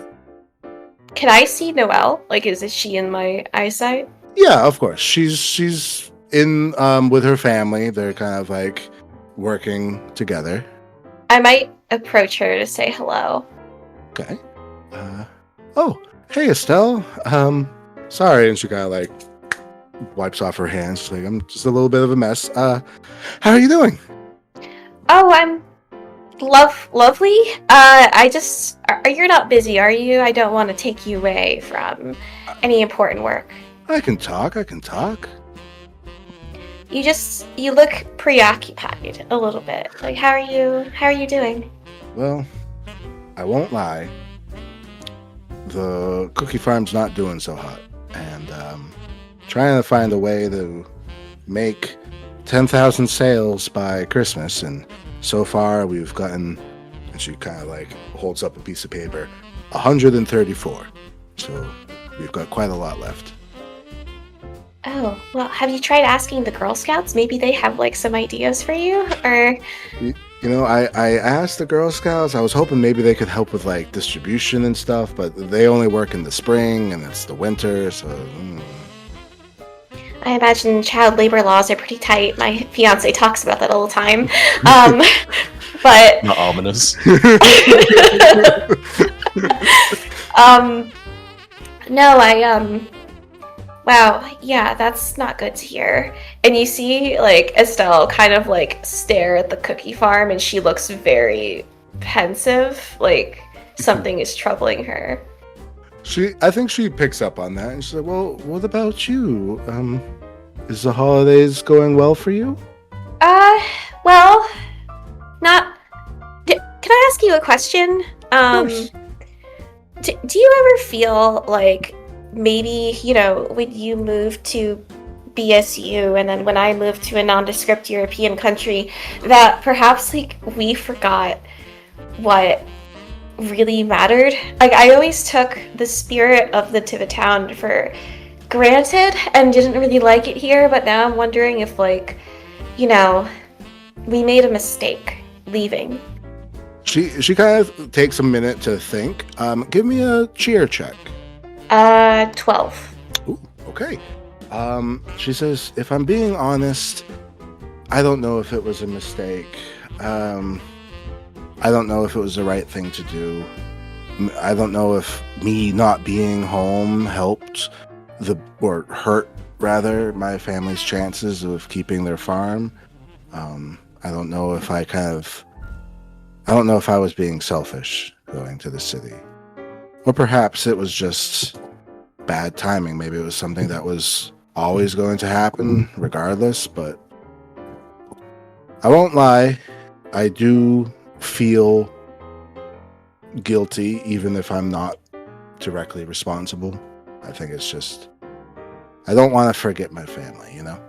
Can I see Noel? Like, is she in my eyesight? Yeah, of course. She's in with her family. They're kind of like working together. I might approach her to say hello. Okay. Oh, hey Estelle. Sorry, and she kind of like wipes off her hands. She's like, I'm just a little bit of a mess. How are you doing? Oh, I'm lovely. You're not busy, are you? I don't want to take you away from any important work. I can talk. You look preoccupied a little bit. Like, how are you doing? Well, I won't lie. The cookie farm's not doing so hot, and trying to find a way to make 10,000 sales by Christmas, and so far we've gotten, and she kind of like holds up a piece of paper, 134. So we've got quite a lot left. Oh, well, have you tried asking the Girl Scouts? Maybe they have like some ideas for you, or... I asked the Girl Scouts. I was hoping maybe they could help with like distribution and stuff, but they only work in the spring and it's the winter, so... I imagine child labor laws are pretty tight. My fiancé talks about that all the time. But... Not ominous. No, wow, yeah, that's not good to hear. And you see, like, Estelle kind of, like, stare at the cookie farm, and she looks very pensive, like something is troubling her. I think she picks up on that, and she's like, well, what about you? Is the holidays going well for you? Well, not... Can I ask you a question? Do you ever feel like maybe, when you moved to BSU, and then when I moved to a nondescript European country, that perhaps like we forgot what really mattered. Like I always took the spirit of the Nativitown for granted and didn't really like it here, but now I'm wondering if like, you know, we made a mistake leaving. She kind of takes a minute to think. Give me a cheer check. 12. Ooh, okay. She says, if I'm being honest, I don't know if it was a mistake. I don't know if it was the right thing to do. I don't know if me not being home helped or hurt rather my family's chances of keeping their farm. I don't know if I don't know if I was being selfish going to the city. Or perhaps it was just bad timing. Maybe it was something that was always going to happen regardless, but I won't lie. I do feel guilty even if I'm not directly responsible. I think it's just, I don't want to forget my family, you know?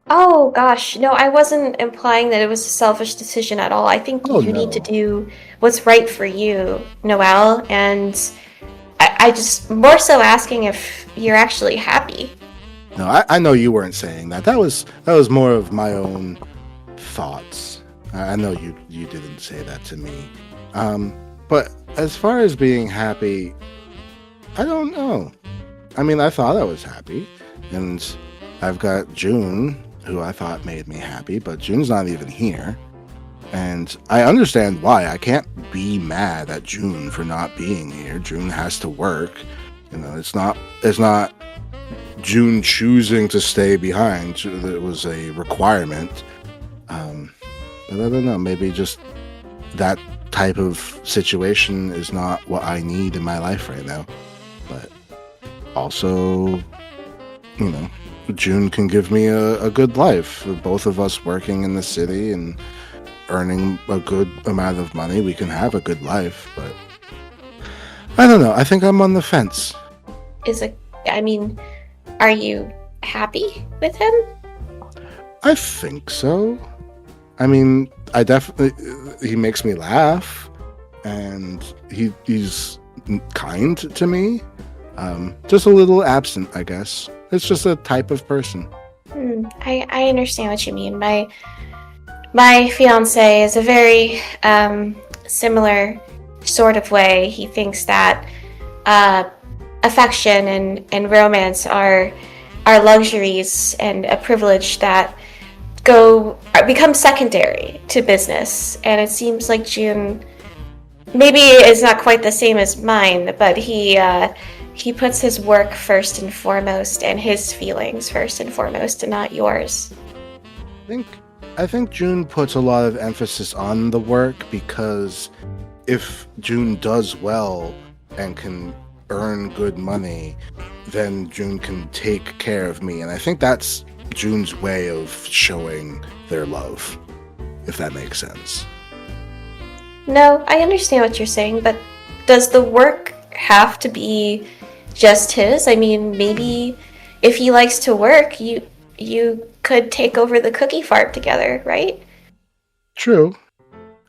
Oh gosh, no, I wasn't implying that it was a selfish decision at all. I think you need to do what's right for you, Noel, and I just more so asking if you're actually happy. No, I know you weren't saying that. That was more of my own thoughts. I know you didn't say that to me. But as far as being happy, I don't know. I mean, I thought I was happy, and I've got June, who I thought made me happy, but June's not even here. And I understand why. I can't be mad at June for not being here. June has to work. You know, it's not June choosing to stay behind. It was a requirement. But I don't know, maybe just that type of situation is not what I need in my life right now. But also, you know, June can give me a good life. Both of us working in the city and earning a good amount of money, we can have a good life. But I don't know. I think I'm on the fence. Are you happy with him? I think so. I mean, I definitely, he makes me laugh, and he's kind to me. Just a little absent, I guess. It's just a type of person. I understand what you mean. My fiancé is a very similar sort of way. He thinks that affection and romance are luxuries and a privilege that become secondary to business. And it seems like June maybe is not quite the same as mine, but he puts his work first and foremost and his feelings first and foremost and not yours. I think June puts a lot of emphasis on the work, because if June does well and can earn good money, then June can take care of me. And I think that's June's way of showing their love, if that makes sense. No, I understand what you're saying, but does the work have to be just his? I mean, maybe if he likes to work, you could take over the cookie farm together, right? True.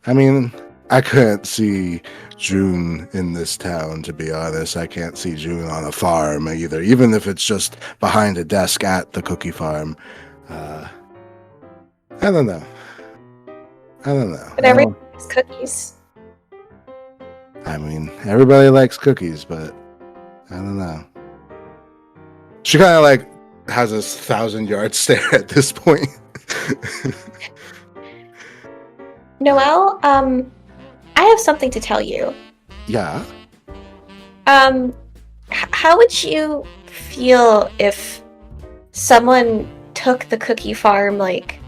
I mean, I couldn't see June in this town, to be honest. I can't see June on a farm either, even if it's just behind a desk at the cookie farm. I don't know. But everyone likes cookies. I mean, everybody likes cookies, but I don't know. She kind of like has a 1,000-yard stare at this point. Noel, I have something to tell you. Yeah? How would you feel if someone took the cookie farm, like,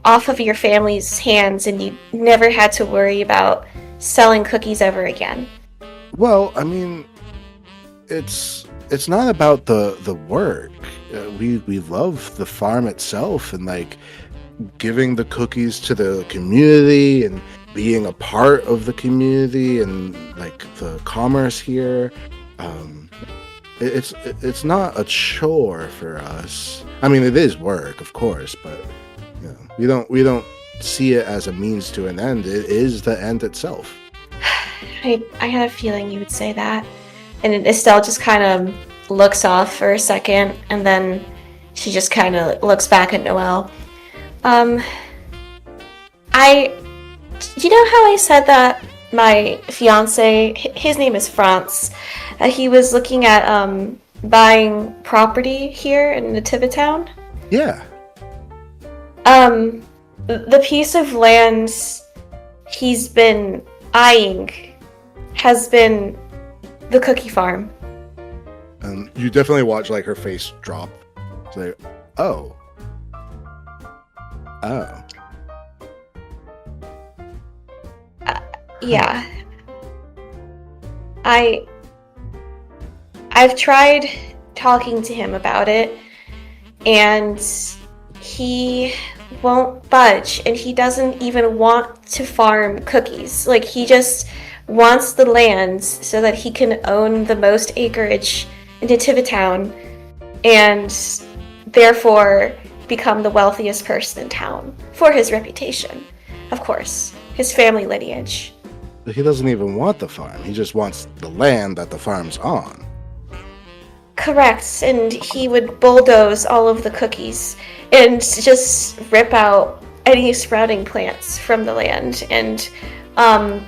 off of your family's hands and you never had to worry about selling cookies ever again? Well, I mean, it's not about the work. We love the farm itself, and like giving the cookies to the community and being a part of the community and like the commerce here. it's not a chore for us. I mean, it is work, of course, but we don't see it as a means to an end. It is the end itself. I had a feeling you would say that. And Estelle just kind of looks off for a second, and then she just kind of looks back at Noel. You know how I said that my fiancé, his name is France, he was looking at buying property here in Nativitown? Yeah. The piece of land he's been eyeing has been the cookie farm. And you definitely watch like her face drop. It's like, oh. Yeah. I've tried talking to him about it, and he won't budge, and he doesn't even want to farm cookies. Like, he just wants the land so that he can own the most acreage in Nativitown and therefore become the wealthiest person in town for his reputation. Of course, his family lineage. But he doesn't even want the farm. He just wants the land that the farm's on. Correct, and he would bulldoze all of the cookies and just rip out any sprouting plants from the land. And I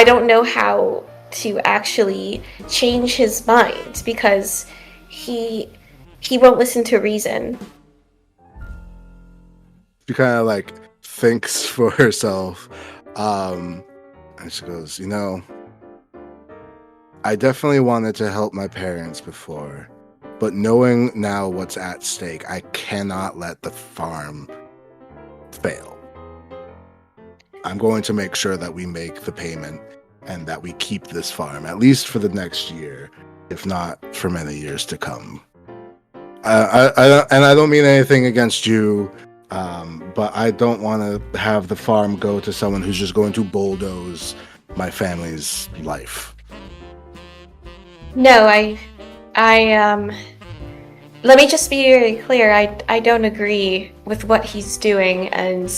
don't know how to actually change his mind because he won't listen to reason. She kind of like thinks for herself, and she goes, I definitely wanted to help my parents before, but knowing now what's at stake, I cannot let the farm fail. I'm going to make sure that we make the payment and that we keep this farm, at least for the next year, if not for many years to come. I don't mean anything against you, but I don't want to have the farm go to someone who's just going to bulldoze my family's life. No, let me just be very clear. I don't agree with what he's doing, and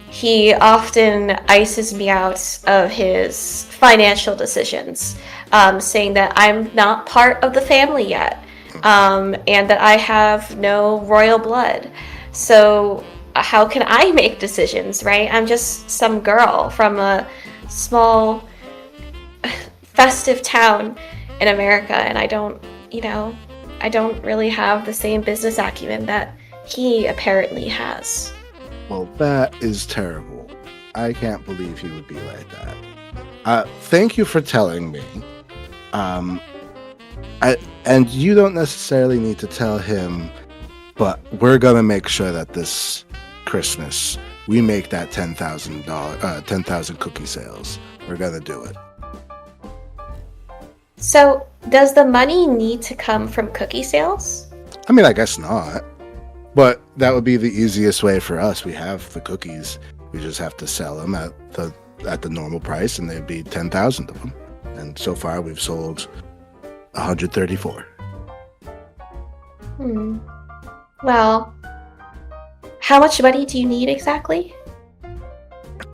he often ices me out of his financial decisions, saying that I'm not part of the family yet, and that I have no royal blood. So how can I make decisions, right? I'm just some girl from a small, festive town in America, and I don't really have the same business acumen that he apparently has. Well, that is terrible. I can't believe he would be like that. Thank you for telling me. And you don't necessarily need to tell him, but we're gonna make sure that this Christmas we make that $10,000 cookie sales. We're gonna do it. So, does the money need to come from cookie sales? I mean, I guess not. But that would be the easiest way for us. We have the cookies. We just have to sell them at the normal price, and there'd be 10,000 of them. And so far, we've sold 134. Well, how much money do you need exactly?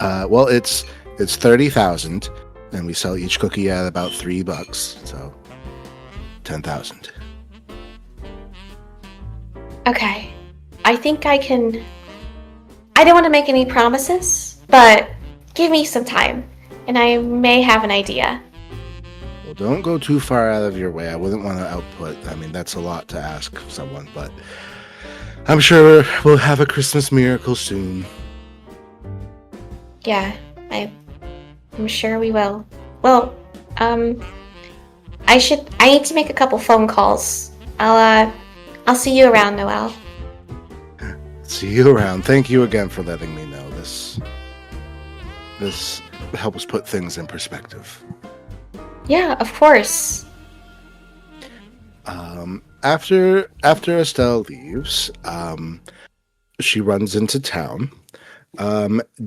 Well, it's 30,000, and we sell each cookie at about $3, so 10,000. Okay. I think I can... I don't want to make any promises, but give me some time, and I may have an idea. Well, don't go too far out of your way. I wouldn't want to output. I mean, that's a lot to ask of someone, but I'm sure we'll have a Christmas miracle soon. Yeah, I'm sure we will. Well, I need to make a couple phone calls. I'll see you around, Noel. See you around. Thank you again for letting me know. This helps put things in perspective. Yeah, of course. After Estelle leaves, she runs into town,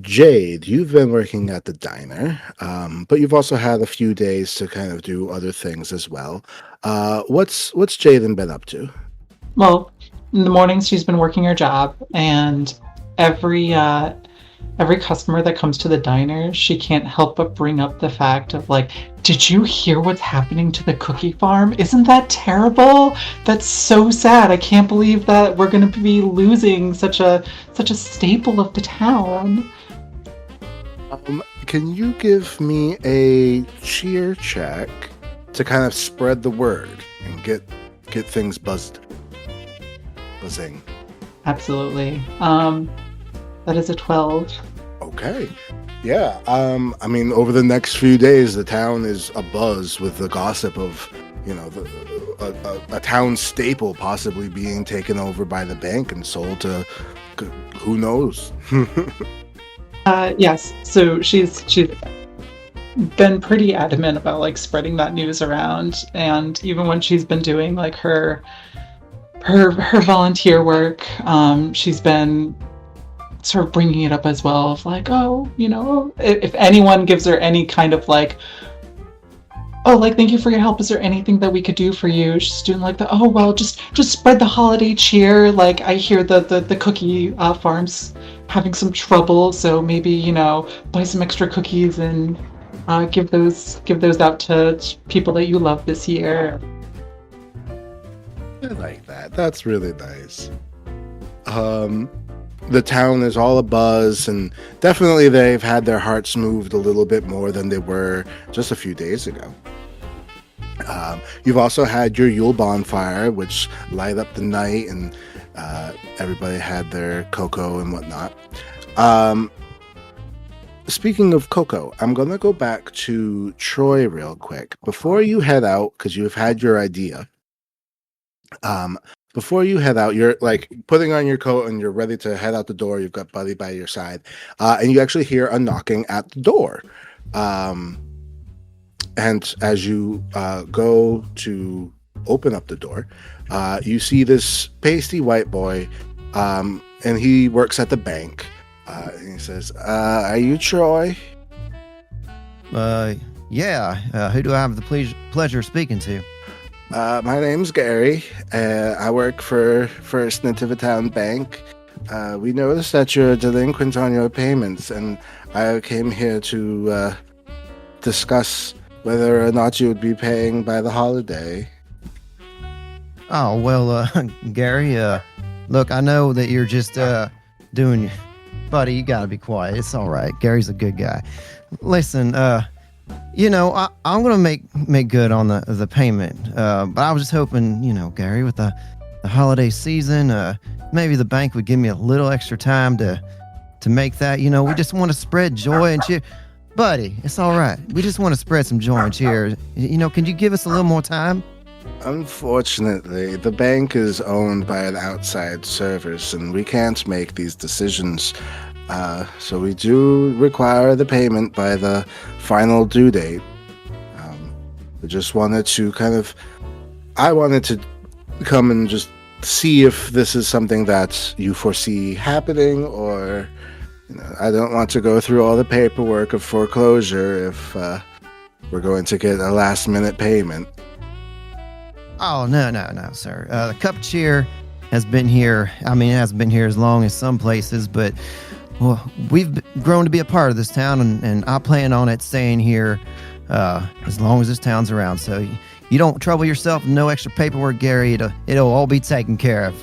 Jade, you've been working at the diner, but you've also had a few days to kind of do other things as well. What's Jaden been up to? Well, in the mornings she's been working her job, and every customer that comes to the diner, she can't help but bring up the fact of like, did you hear what's happening to the cookie farm? Isn't that terrible? That's so sad. I can't believe that we're going to be losing such a staple of the town. Can you give me a cheer check to kind of spread the word and get things buzzing? Absolutely. That is a 12. Okay. Yeah. I mean, over the next few days, the town is abuzz with the gossip of, a town staple possibly being taken over by the bank and sold to who knows. Yes. So she's been pretty adamant about like spreading that news around, and even when she's been doing like her volunteer work, she's been sort of bringing it up as well of like, oh, if anyone gives her any kind of like, oh, like, thank you for your help, is there anything that we could do for you? She's doing like oh, well, just spread the holiday cheer. Like, I hear the cookie farm's having some trouble, so maybe, buy some extra cookies and give those out to people that you love this year. I like that. That's really nice. The town is all abuzz, and definitely they've had their hearts moved a little bit more than they were just a few days ago. You've also had your Yule bonfire, which light up the night, and everybody had their cocoa and whatnot. Speaking of cocoa, I'm going to go back to Troy real quick. Before you head out, because you've had your idea, before you head out, you're like putting on your coat and you're ready to head out the door. You've got Buddy by your side, and you actually hear a knocking at the door. And as you go to open up the door, you see this pasty white boy, and he works at the bank. And he says, "Are you Troy?" Yeah. Who do I have the pleasure of speaking to? My name's Gary. I work for First Nativitown Bank. We noticed that you're delinquent on your payments, and I came here to discuss whether or not you would be paying by the holiday. Oh, well, Gary, look, I know that you're just doing... Buddy, you gotta be quiet. It's all right. Gary's a good guy. Listen, I'm gonna make good on the payment. But I was just hoping, Gary, with the holiday season, maybe the bank would give me a little extra time to make that. We just want to spread joy and cheer. Buddy, it's all right. We just want to spread some joy and cheer. Can you give us a little more time? Unfortunately, the bank is owned by an outside service, and we can't make these decisions. So we do require the payment by the final due date. We just wanted to I wanted to come and just see if this is something that you foresee happening, or I don't want to go through all the paperwork of foreclosure if we're going to get a last minute payment. Oh, no, sir. The cup of cheer has been here. I mean, it hasn't been here as long as some places, but we've grown to be a part of this town, and I plan on it staying here as long as this town's around. So you don't trouble yourself, no extra paperwork, Gary. It'll all be taken care of.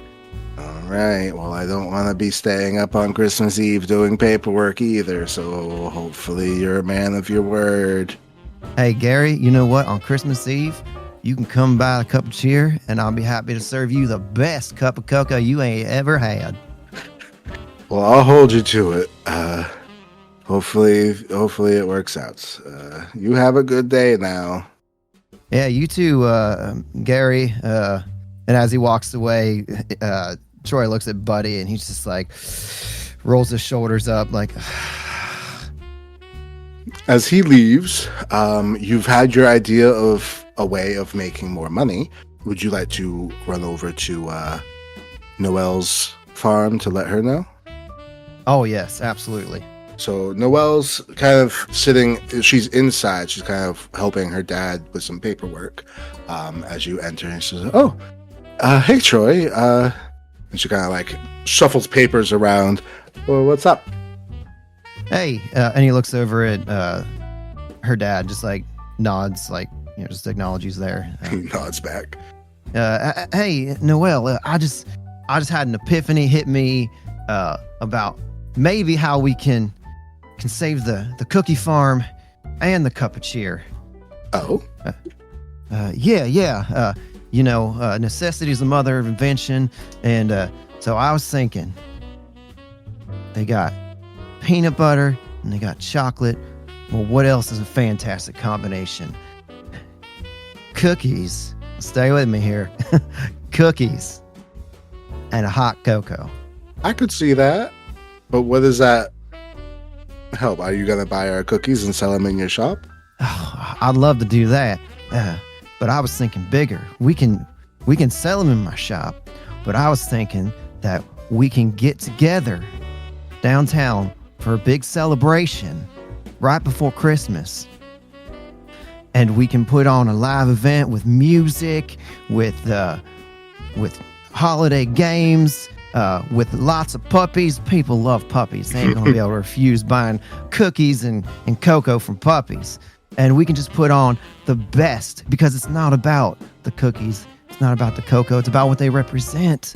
All right. Well, I don't want to be staying up on Christmas Eve doing paperwork either, so hopefully you're a man of your word. Hey, Gary, you know what? On Christmas Eve, you can come buy a cup of cheer, and I'll be happy to serve you the best cup of cocoa you ain't ever had. Well, I'll hold you to it. Hopefully it works out. You have a good day now. Yeah, you too, Gary. And as he walks away, Troy looks at Buddy, and he's just like, rolls his shoulders up like... As he leaves, you've had your idea of a way of making more money. Would you like to run over to Noel's farm to let her know? Oh, yes, absolutely. So Noelle's kind of sitting, she's inside, she's kind of helping her dad with some paperwork as you enter, and she says, "Oh, hey Troy," and she kind of like shuffles papers around. "Well, what's up?" Hey, and he looks over at her dad, just like nods, like, just acknowledges there. He nods back. Hey, Noel, I just had an epiphany hit me about maybe how we can save the cookie farm and the cup of cheer. Oh? Yeah. Necessity is the mother of invention. And so I was thinking, they got peanut butter and they got chocolate. Well, what else is a fantastic combination? Cookies. Stay with me here. Cookies and a hot cocoa. I could see that, but what does that help? Are you going to buy our cookies and sell them in your shop? Oh, I'd love to do that, but I was thinking bigger. We can sell them in my shop, but I was thinking that we can get together downtown for a big celebration right before Christmas. And we can put on a live event with music, with holiday games, with lots of puppies. People love puppies. They ain't gonna be able to refuse buying cookies and cocoa from puppies. And we can just put on the best, because it's not about the cookies, it's not about the cocoa, it's about what they represent.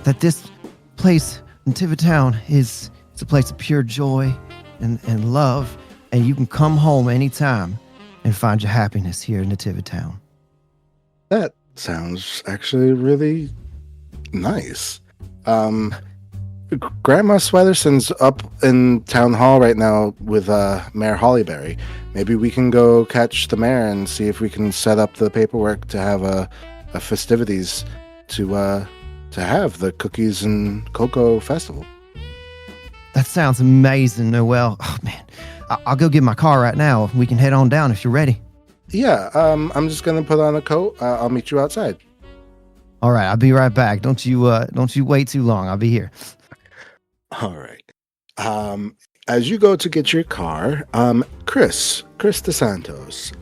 That this place, Nativitown, it's a place of pure joy and love, and you can come home anytime and find your happiness here in Nativitown. That sounds actually really nice. Grandma Sweaterson's up in town hall right now with Mayor Hollyberry. Maybe we can go catch the mayor and see if we can set up the paperwork to have a festivities to have the cookies and cocoa festival. That sounds amazing, Noel. Oh man, I'll go get my car right now. We can head on down if you're ready. Yeah, I'm just gonna put on a coat. I'll meet you outside. All right, I'll be right back. Don't you wait too long. I'll be here. All right. As you go to get your car, Chris DeSantos,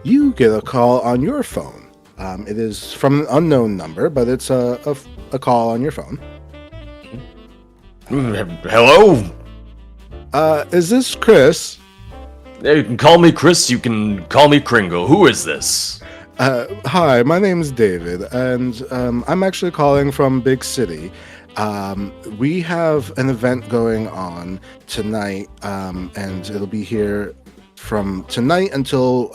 you get a call on your phone. It is from an unknown number, but it's a call on your phone. Hello? Is this Chris? You can call me Chris, you can call me Kringle. Who is this? Hi, my name is David, and I'm actually calling from Big City. We have an event going on tonight, and it'll be here from tonight until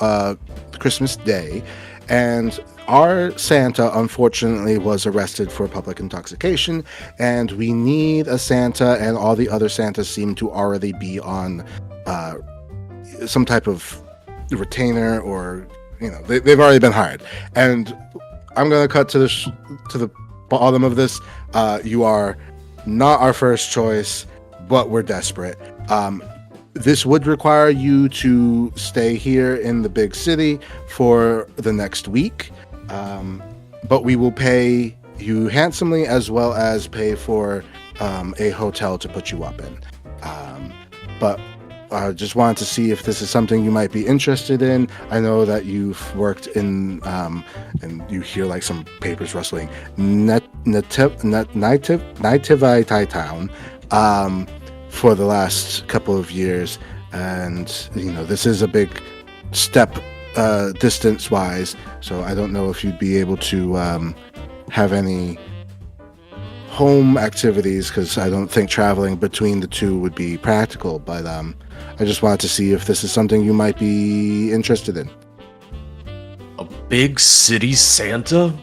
Christmas Day. And our Santa, unfortunately, was arrested for public intoxication, and we need a Santa, and all the other Santas seem to already be on some type of retainer, or they've already been hired. And I'm gonna cut to the bottom of this. You are not our first choice, but we're desperate. This would require you to stay here in the big city for the next week, but we will pay you handsomely, as well as pay for a hotel to put you up in. But I just wanted to see if this is something you might be interested in. I know that you've worked in, and you hear like some papers rustling, Nativitown for the last couple of years. And, this is a big step distance-wise, so I don't know if you'd be able to have any home activities, because I don't think traveling between the two would be practical, but I just wanted to see if this is something you might be interested in. A big city Santa?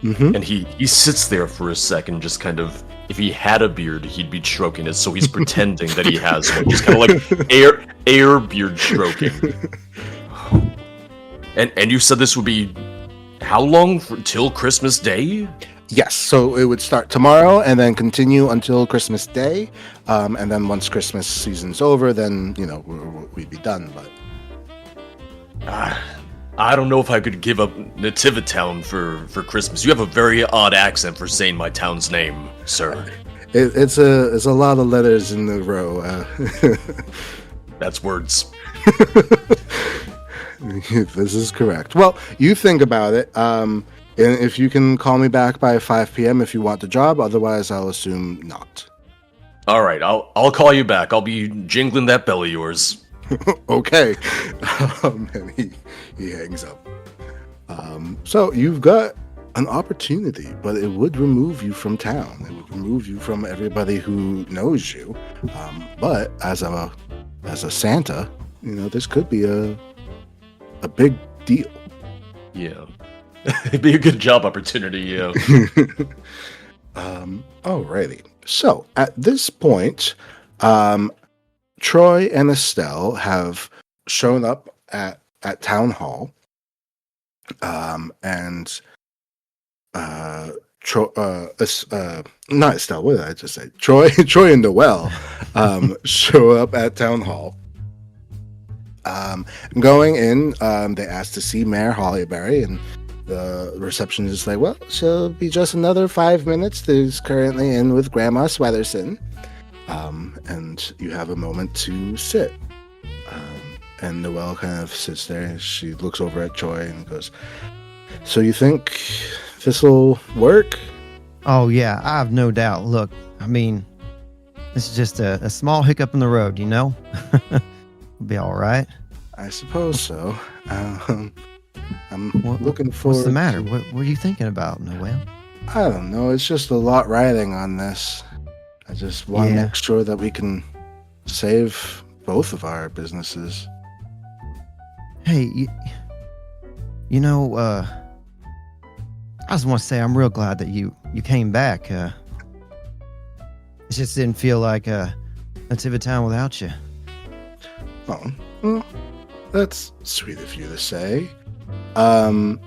Mm-hmm. And he sits there for a second, just kind of, if he had a beard, he'd be stroking it, so he's pretending that he has one. Just kind of like air beard stroking. And you said this would be how long? Till Christmas Day? Yes, so it would start tomorrow and then continue until Christmas Day. And then once Christmas season's over, then, we'd be done. But I don't know if I could give up Nativitown for Christmas. You have a very odd accent for saying my town's name, sir. It's a lot of letters in a row. That's words. This is correct. Well, you think about it. And if you can call me back by 5 p.m. if you want the job, otherwise I'll assume not. All right, I'll call you back. I'll be jingling that bell of yours. Okay. And he hangs up. So you've got an opportunity, but it would remove you from town. It would remove you from everybody who knows you. But as a Santa, this could be a big deal. Yeah. It'd be a good job opportunity, yeah. Alrighty. So at this point, Troy and Estelle have shown up at town hall, and not Estelle. What did I just say? Troy and Noel show up at town hall. Going in, they asked to see Mayor Hollyberry, and the receptionist is like, well, she'll be just another 5 minutes. There's currently in with Grandma Sweaterson. And you have a moment to sit. And Noelle kind of sits there. She looks over at Troy and goes, so you think this'll work? Oh, yeah, I have no doubt. Look, I mean, this is just a small hiccup in the road, It'll be all right. I suppose so. I'm looking forward. What's the matter? What are you thinking about, Noel? I don't know. It's just a lot riding on this. I just want to make sure that we can save both of our businesses. Hey, I just want to say I'm real glad that you came back. It just didn't feel like Nativitown without you. Oh, well, that's sweet of you to say. Can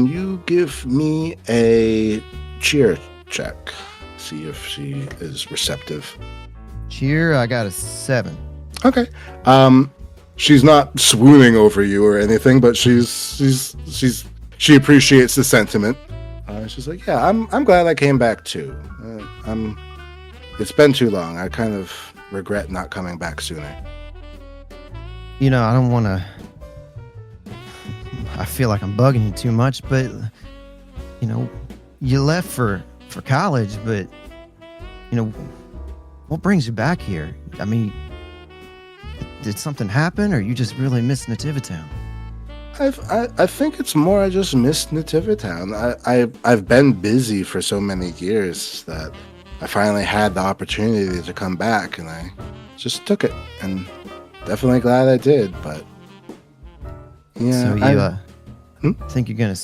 you give me a cheer check? See if she is receptive. Cheer, I got a 7. Okay. She's not swooning over you or anything, but she appreciates the sentiment. She's like, yeah, I'm glad I came back too. It's been too long. I kind of regret not coming back sooner. I don't want to. I feel like I'm bugging you too much, but you left for college, but what brings you back here? I mean, did something happen, or you just really miss Nativitown? I think it's more I just miss Nativitown. I've been busy for so many years that I finally had the opportunity to come back, and I just took it, and definitely glad I did. But yeah, so you think you're gonna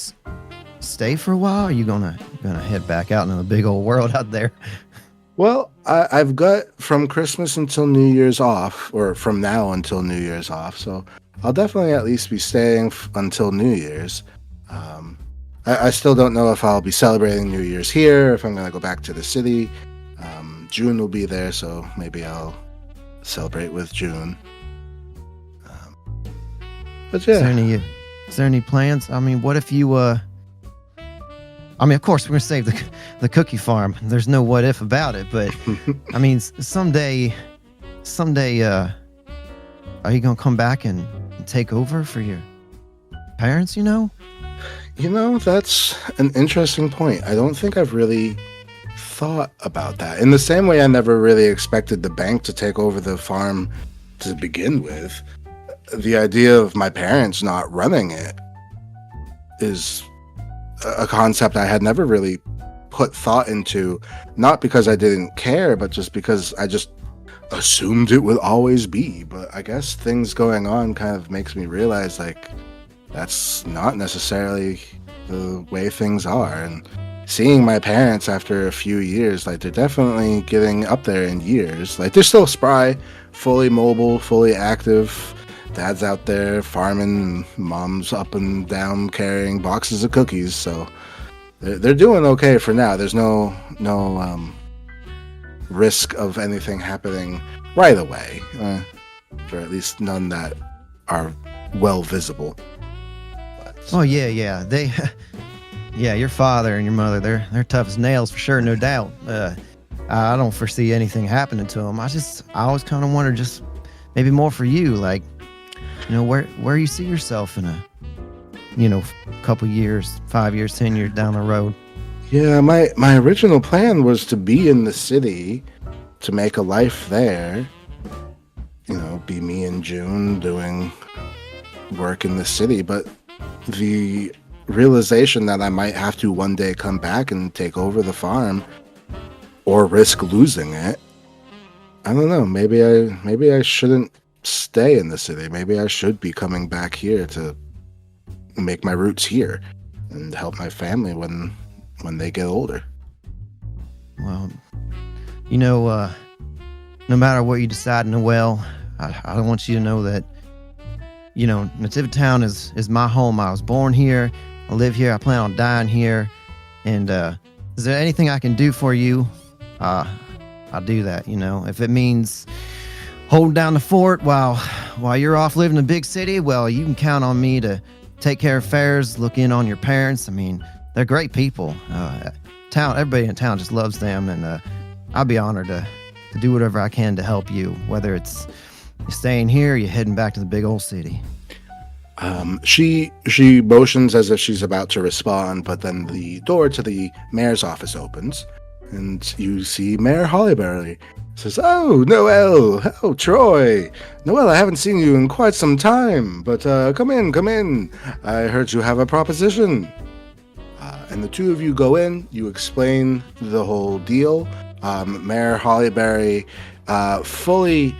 stay for a while? Or are you gonna head back out into the big old world out there? Well, I've got from Christmas until New Year's off, or from now until New Year's off. So I'll definitely at least be staying until New Year's. I still don't know if I'll be celebrating New Year's here, if I'm going to go back to the city. June will be there, so maybe I'll celebrate with June. But yeah. Is there any plans? I mean, what if you, of course, we're going to save the cookie farm. There's no what if about it, but I mean, someday, are you going to come back and take over for your parents, That's an interesting point. I don't think I've really thought about that. In the same way I never really expected the bank to take over the farm to begin with. The idea of my parents not running it is a concept I had never really put thought into, not because I didn't care, but just because I just assumed it would always be. But I guess things going on kind of makes me realize, like, that's not necessarily the way things are. And seeing my parents after a few years, like, they're definitely getting up there in years. Like, they're still spry, fully mobile, fully active. Dad's out there farming, mom's up and down carrying boxes of cookies. So they're doing okay for now. There's no risk of anything happening right away, or at least none that are well visible. But, oh yeah, your father and your mother, they're tough as nails for sure, no doubt. I don't foresee anything happening to him. I always kind of wonder, just maybe more for you, like, where you see yourself in a, couple years, 5 years, 10 years down the road. Yeah, my original plan was to be in the city, to make a life there. Be me and June doing work in the city, but the realization that I might have to one day come back and take over the farm or risk losing it. I don't know. Maybe I shouldn't stay in the city. Maybe I should be coming back here to make my roots here and help my family when they get older. Well, no matter what you decide, Noel, I want you to know that, Nativitown is my home. I was born here. I live here. I plan on dying here. And is there anything I can do for you? I'll do that. If it means holding down the fort while you're off living in a big city, well, you can count on me to take care of affairs, look in on your parents. I mean, they're great people. Everybody in town just loves them, and I'll be honored to do whatever I can to help you, whether it's you staying here or you're heading back to the big old city. She motions as if she's about to respond, but then the door to the mayor's office opens, and you see Mayor Hollyberry. Says, "Oh, Noel! Oh, Troy! Noel, I haven't seen you in quite some time, but come in. I heard you have a proposition." And the two of you go in, you explain the whole deal. Mayor Hollyberry fully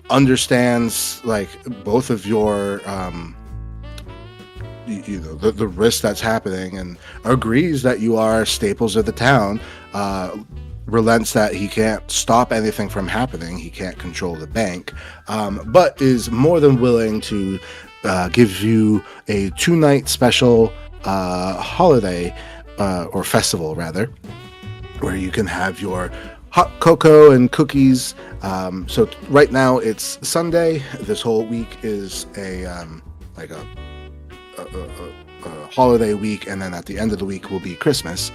understands, like, both of your the risk that's happening, and agrees that you are staples of the town. Relents that he can't stop anything from happening. He can't control the bank, but is more than willing to give you a 2-night special holiday or festival, rather, where you can have your hot cocoa and cookies. So right now it's Sunday. This whole week is a holiday week, and then at the end of the week will be Christmas.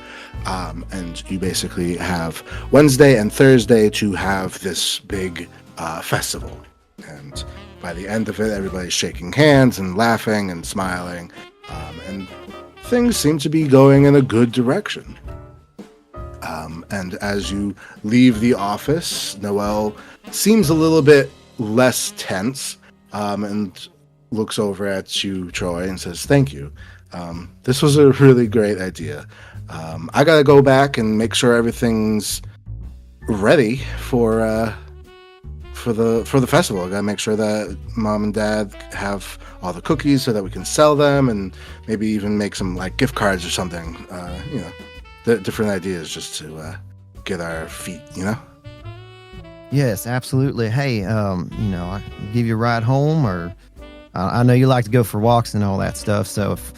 And you basically have Wednesday and Thursday to have this big festival. And by the end of it, everybody's shaking hands and laughing and smiling. And things seem to be going in a good direction. And as you leave the office, Noel seems a little bit less tense, and looks over at you, Troy, and says, "Thank you. This was a really great idea. I gotta go back and make sure everything's ready for the festival. I gotta make sure that Mom and Dad have all the cookies so that we can sell them, and maybe even make some like gift cards or something. Different ideas just to get our feet, Yes, absolutely. Hey, I can give you a ride home, or I know you like to go for walks and all that stuff. So if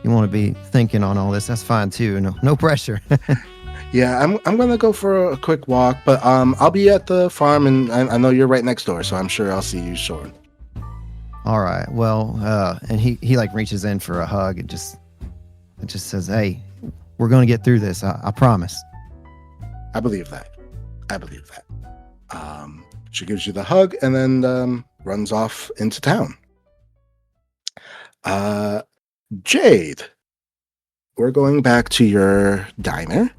you want to be thinking on all this, that's fine too. No pressure. Yeah, I'm gonna go for a quick walk, but I'll be at the farm, and I know you're right next door, so I'm sure I'll see you soon. All right. Well, and he like reaches in for a hug and just says, "Hey, we're gonna get through this. I promise." I believe that. She gives you the hug and then runs off into town. Jade, we're going back to your diner.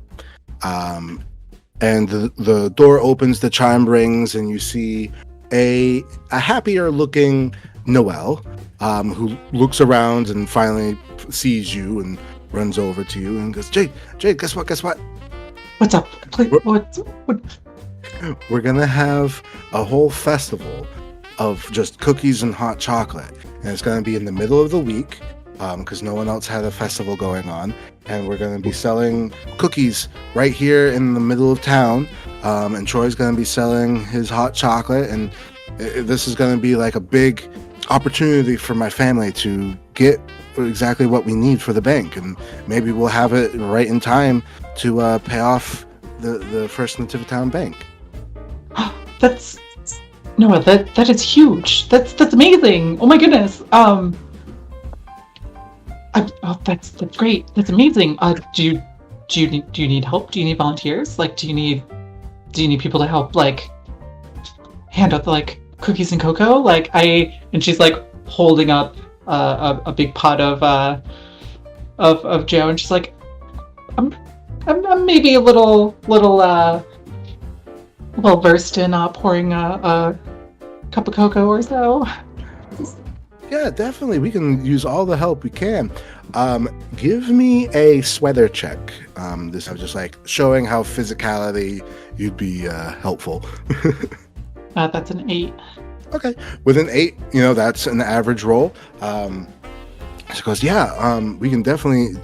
And the door opens, the chime rings, and you see a happier looking Noel, who looks around and finally sees you and runs over to you and goes, Jade, guess what? What's up? Please, what? We're gonna have a whole festival of just cookies and hot chocolate, and it's gonna be in the middle of the week, because no one else had a festival going on, and we're gonna be selling cookies right here in the middle of town, and Troy's gonna be selling his hot chocolate, and this is gonna be like a big opportunity for my family to get exactly what we need for the bank, and maybe we'll have it right in time to pay off the First Nativitown Bank. That's Noah. That is huge. That's amazing. Oh my goodness. That's great. That's amazing. Do you need help? Do you need volunteers? Like, do you need do you need people to help like hand out the like cookies and cocoa? Like and she's like holding up a big pot of Joe, and she's like, I'm maybe a little versed in pouring a cup of cocoa or so. Yeah, definitely. We can use all the help we can. Give me a sweater check. This is just like showing how physicality you'd be helpful. That's an 8. Okay. With an 8, that's an average roll. She goes, yeah, we can definitely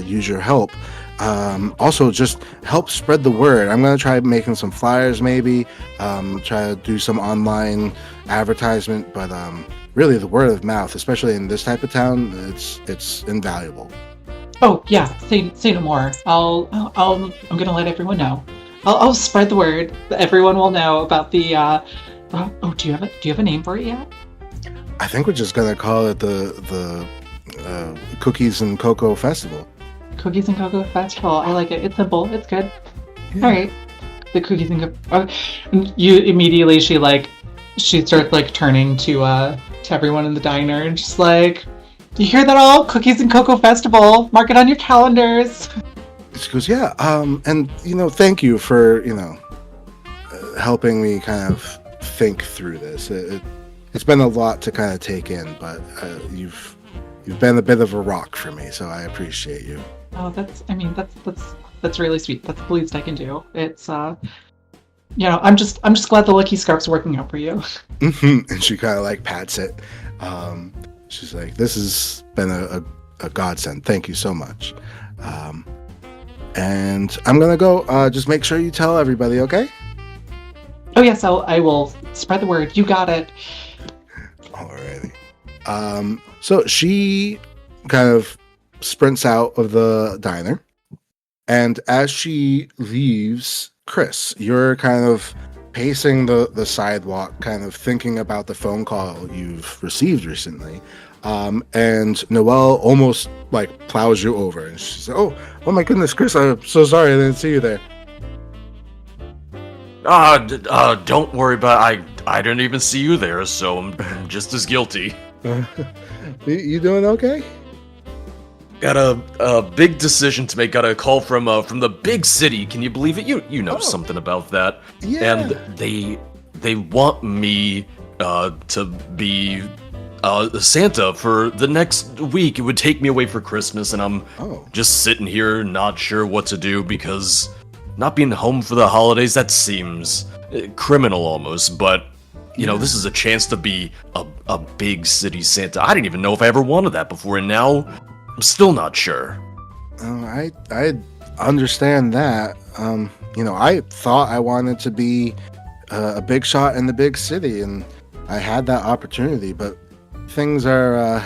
use your help. Also, just help spread the word. I'm going to try making some flyers maybe, try to do some online advertisement, but really the word of mouth, especially in this type of town, it's invaluable. Oh, yeah, say no more. I'm going to let everyone know. I'll spread the word. Everyone will know about the do you have a name for it yet? I think we're just going to call it the Cookies and Cocoa Festival. Cookies and Cocoa Festival. I like it. It's simple. It's good. Yeah. All right. The Cookies and Cocoa. You immediately she starts like turning to everyone in the diner and she's like, "You hear that all? Cookies and Cocoa Festival. Mark it on your calendars." She goes, "Yeah. And thank you for helping me kind of think through this. It's been a lot to kind of take in, but you've been a bit of a rock for me, so I appreciate you." Oh, that's really sweet. That's the least I can do. It's I'm just glad the Lucky Scarf's working out for you. Mm-hmm. And she kind of like pats it. She's like, "This has been a godsend. Thank you so much." And I'm gonna go. Just make sure you tell everybody, okay? Oh yes, I will spread the word. You got it. Alrighty. So she kind of sprints out of the diner, and as she leaves, Chris, you're kind of pacing the sidewalk, kind of thinking about the phone call you've received recently. And Noel almost like plows you over, and she's like, oh my goodness, Chris, I'm so sorry I didn't see you there. Don't worry about it. I didn't even see you there, so I'm just as guilty. You doing okay? Got a big decision to make. Got a call from the big city. Can you believe it? You know something about that? Yeah. And they want me to be Santa for the next week. It would take me away for Christmas, and I'm just sitting here not sure what to do because not being home for the holidays, that seems criminal almost, but this is a chance to be a big city Santa. I didn't even know if I ever wanted that before, and now I'm still not sure. I understand that. I thought I wanted to be a big shot in the big city, and I had that opportunity, but things are,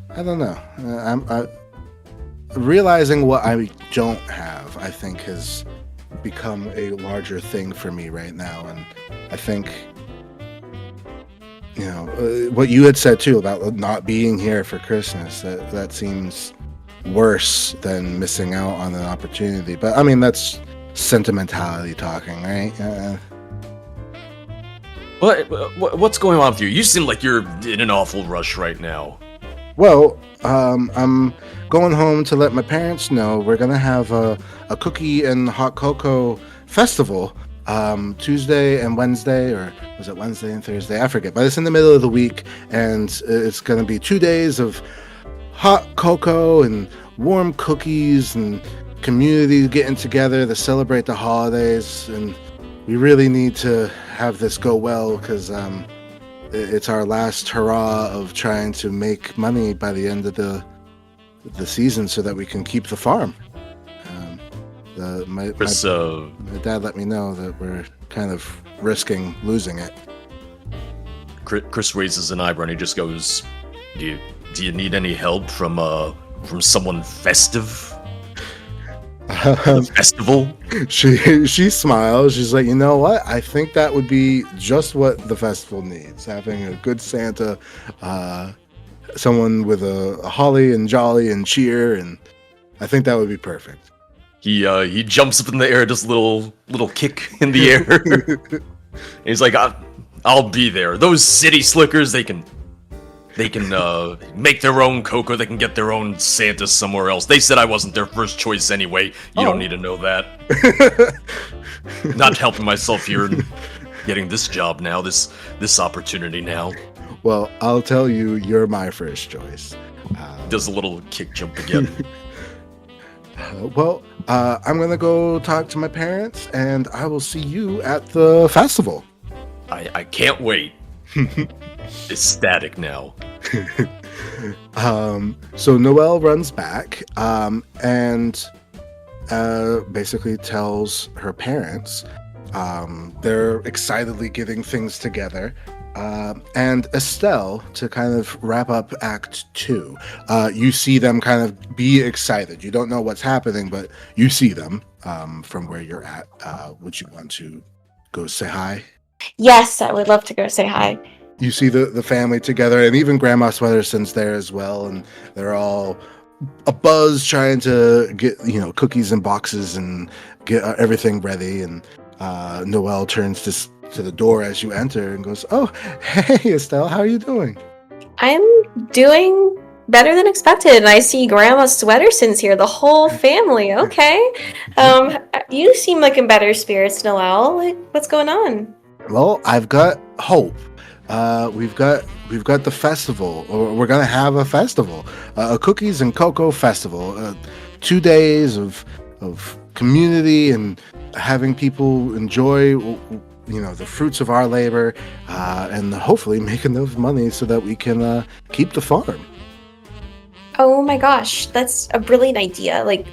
I don't know. I'm realizing what I don't have, I think, has become a larger thing for me right now, and I think what you had said too about not being here for Christmas, that seems worse than missing out on an opportunity. But I mean, that's sentimentality talking, right? What's going on with you? You seem like you're in an awful rush right now. Well, I'm going home to let my parents know we're gonna have a cookie and hot cocoa festival Tuesday and Wednesday, or was it Wednesday and Thursday? I forget, but it's in the middle of the week, and it's going to be 2 days of hot cocoa and warm cookies and community getting together to celebrate the holidays, and we really need to have this go well because it's our last hurrah of trying to make money by the end of the season so that we can keep the farm. My dad let me know that we're kind of risking losing it. Chris raises an eyebrow and he just goes, "Do you need any help from someone festive?" Festival? She smiles. She's like, "You know what? I think that would be just what the festival needs. Having a good Santa, someone with a holly and jolly and cheer, and I think that would be perfect." He jumps up in the air, does a little kick in the air. He's like, I'll be there. Those city slickers, they can make their own cocoa. They can get their own Santa somewhere else. They said I wasn't their first choice anyway. You don't need to know that. Not helping myself here and getting this job now, this opportunity now. Well, I'll tell you, you're my first choice. Does a little kick jump again. I'm going to go talk to my parents, and I will see you at the festival. I can't wait. Ecstatic now. So Noelle runs back and basically tells her parents they're excitedly getting things together. And Estelle, to kind of wrap up Act 2, you see them kind of be excited. You don't know what's happening, but you see them from where you're at. Would you want to go say hi? Yes, I would love to go say hi. You see the family together, and even Grandma Sweaterson's there as well, and they're all abuzz trying to get cookies and boxes and get everything ready. And Noelle turns to the door as you enter and goes, "Oh, hey Estelle, how are you doing?" I'm doing better than expected, and I see Grandma Sweaterson's here, the whole family. Okay, you seem like in better spirits, Noelle. Like, what's going on? Well, I've got hope. We've got the festival, or we're gonna have a festival, a cookies and cocoa festival, 2 days of community and having people enjoy, the fruits of our labor, and hopefully make enough money so that we can keep the farm. Oh my gosh, that's a brilliant idea. Like,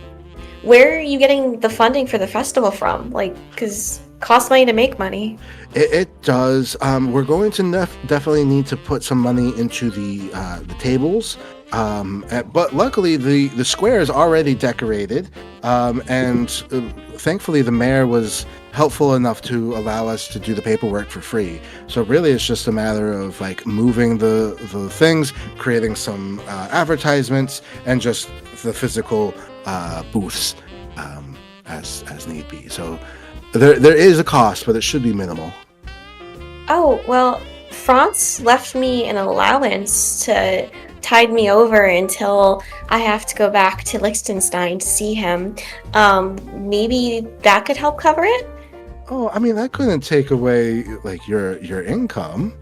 where are you getting the funding for the festival from? Like, because costs money to make money. It does. We're going to definitely need to put some money into the tables. But luckily, the square is already decorated, and thankfully the mayor was helpful enough to allow us to do the paperwork for free. So really, it's just a matter of like moving the things, creating some advertisements, and just the physical booths as need be. So there is a cost, but it should be minimal. Oh, well, France left me an allowance to tide me over until I have to go back to Liechtenstein to see him. Maybe that could help cover it? Oh, I mean, that couldn't take away like your income.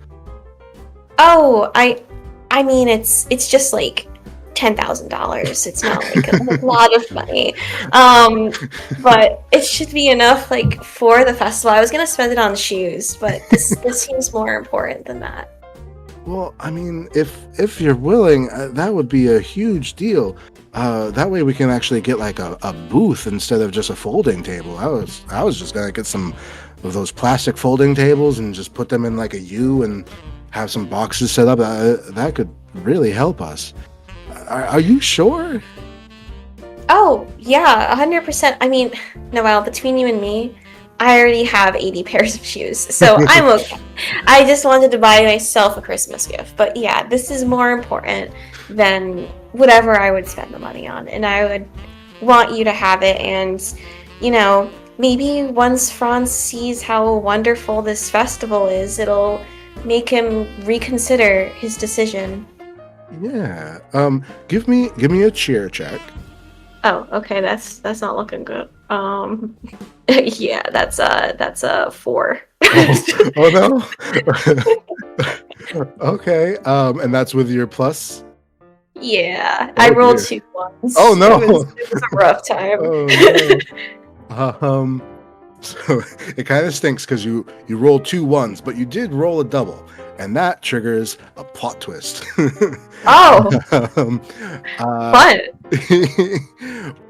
Oh, I mean, it's just like $10,000. It's not like a lot of money. But it should be enough like for the festival. I was gonna spend it on shoes, but this seems more important than that. Well, I mean, if you're willing, that would be a huge deal. That way we can actually get like a booth instead of just a folding table. I was just gonna get some of those plastic folding tables and just put them in like a U and have some boxes set up. That could really help us. Are you sure? Oh, yeah, 100%. I mean, Noelle, between you and me, I already have 80 pairs of shoes, so I'm okay. I just wanted to buy myself a Christmas gift. But yeah, this is more important than whatever I would spend the money on. And I would want you to have it. And, maybe once Franz sees how wonderful this festival is, it'll make him reconsider his decision. Yeah. Give me a cheer check. Oh, okay. That's not looking good. Yeah, that's a 4. Oh no. Okay. And that's with your plus. Yeah, I rolled 2 ones. Oh no, it was a rough time. Oh, no. So it kind of stinks because you rolled 2 ones, but you did roll a double, and that triggers a plot twist. Oh, fun!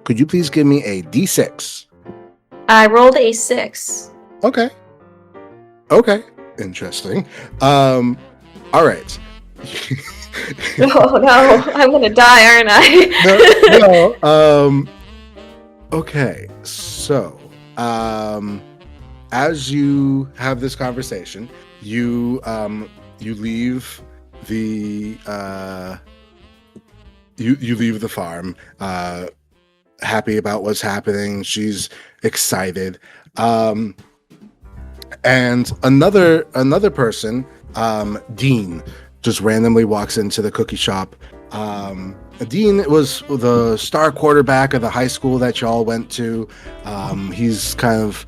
Could you please give me a D6? I rolled a 6. Okay. Interesting. All right. Oh no, I'm gonna die, aren't I? No. Okay. So, as you have this conversation, you leave the you leave the farm, happy about what's happening. She's excited. And another person, Dean, just randomly walks into the cookie shop. Dean was the star quarterback of the high school that y'all went to. He's kind of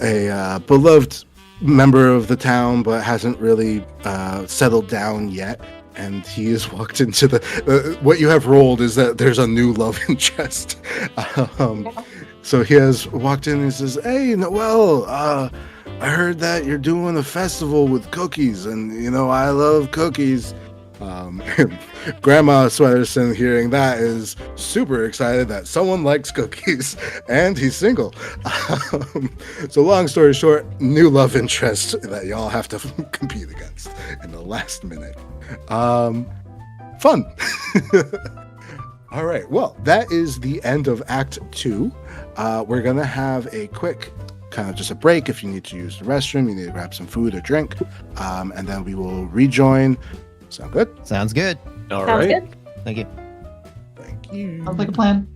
a beloved member of the town, but hasn't really settled down yet. And he has walked into the what you have rolled is that there's a new love interest. So he has walked in and says, "Hey, Noel, I heard that you're doing a festival with cookies, and I love cookies." Grandma Sweaterson, hearing that, is super excited that someone likes cookies, and he's single. So long story short, new love interest that y'all have to compete against in the last minute. Fun. All right, well, that is the end of Act 2. We're gonna have a quick kind of just a break. If you need to use the restroom, you need to grab some food or drink, and then we will rejoin. Sound good? Sounds good. All Sounds right. good. Thank you. Thank you. Sounds like a plan.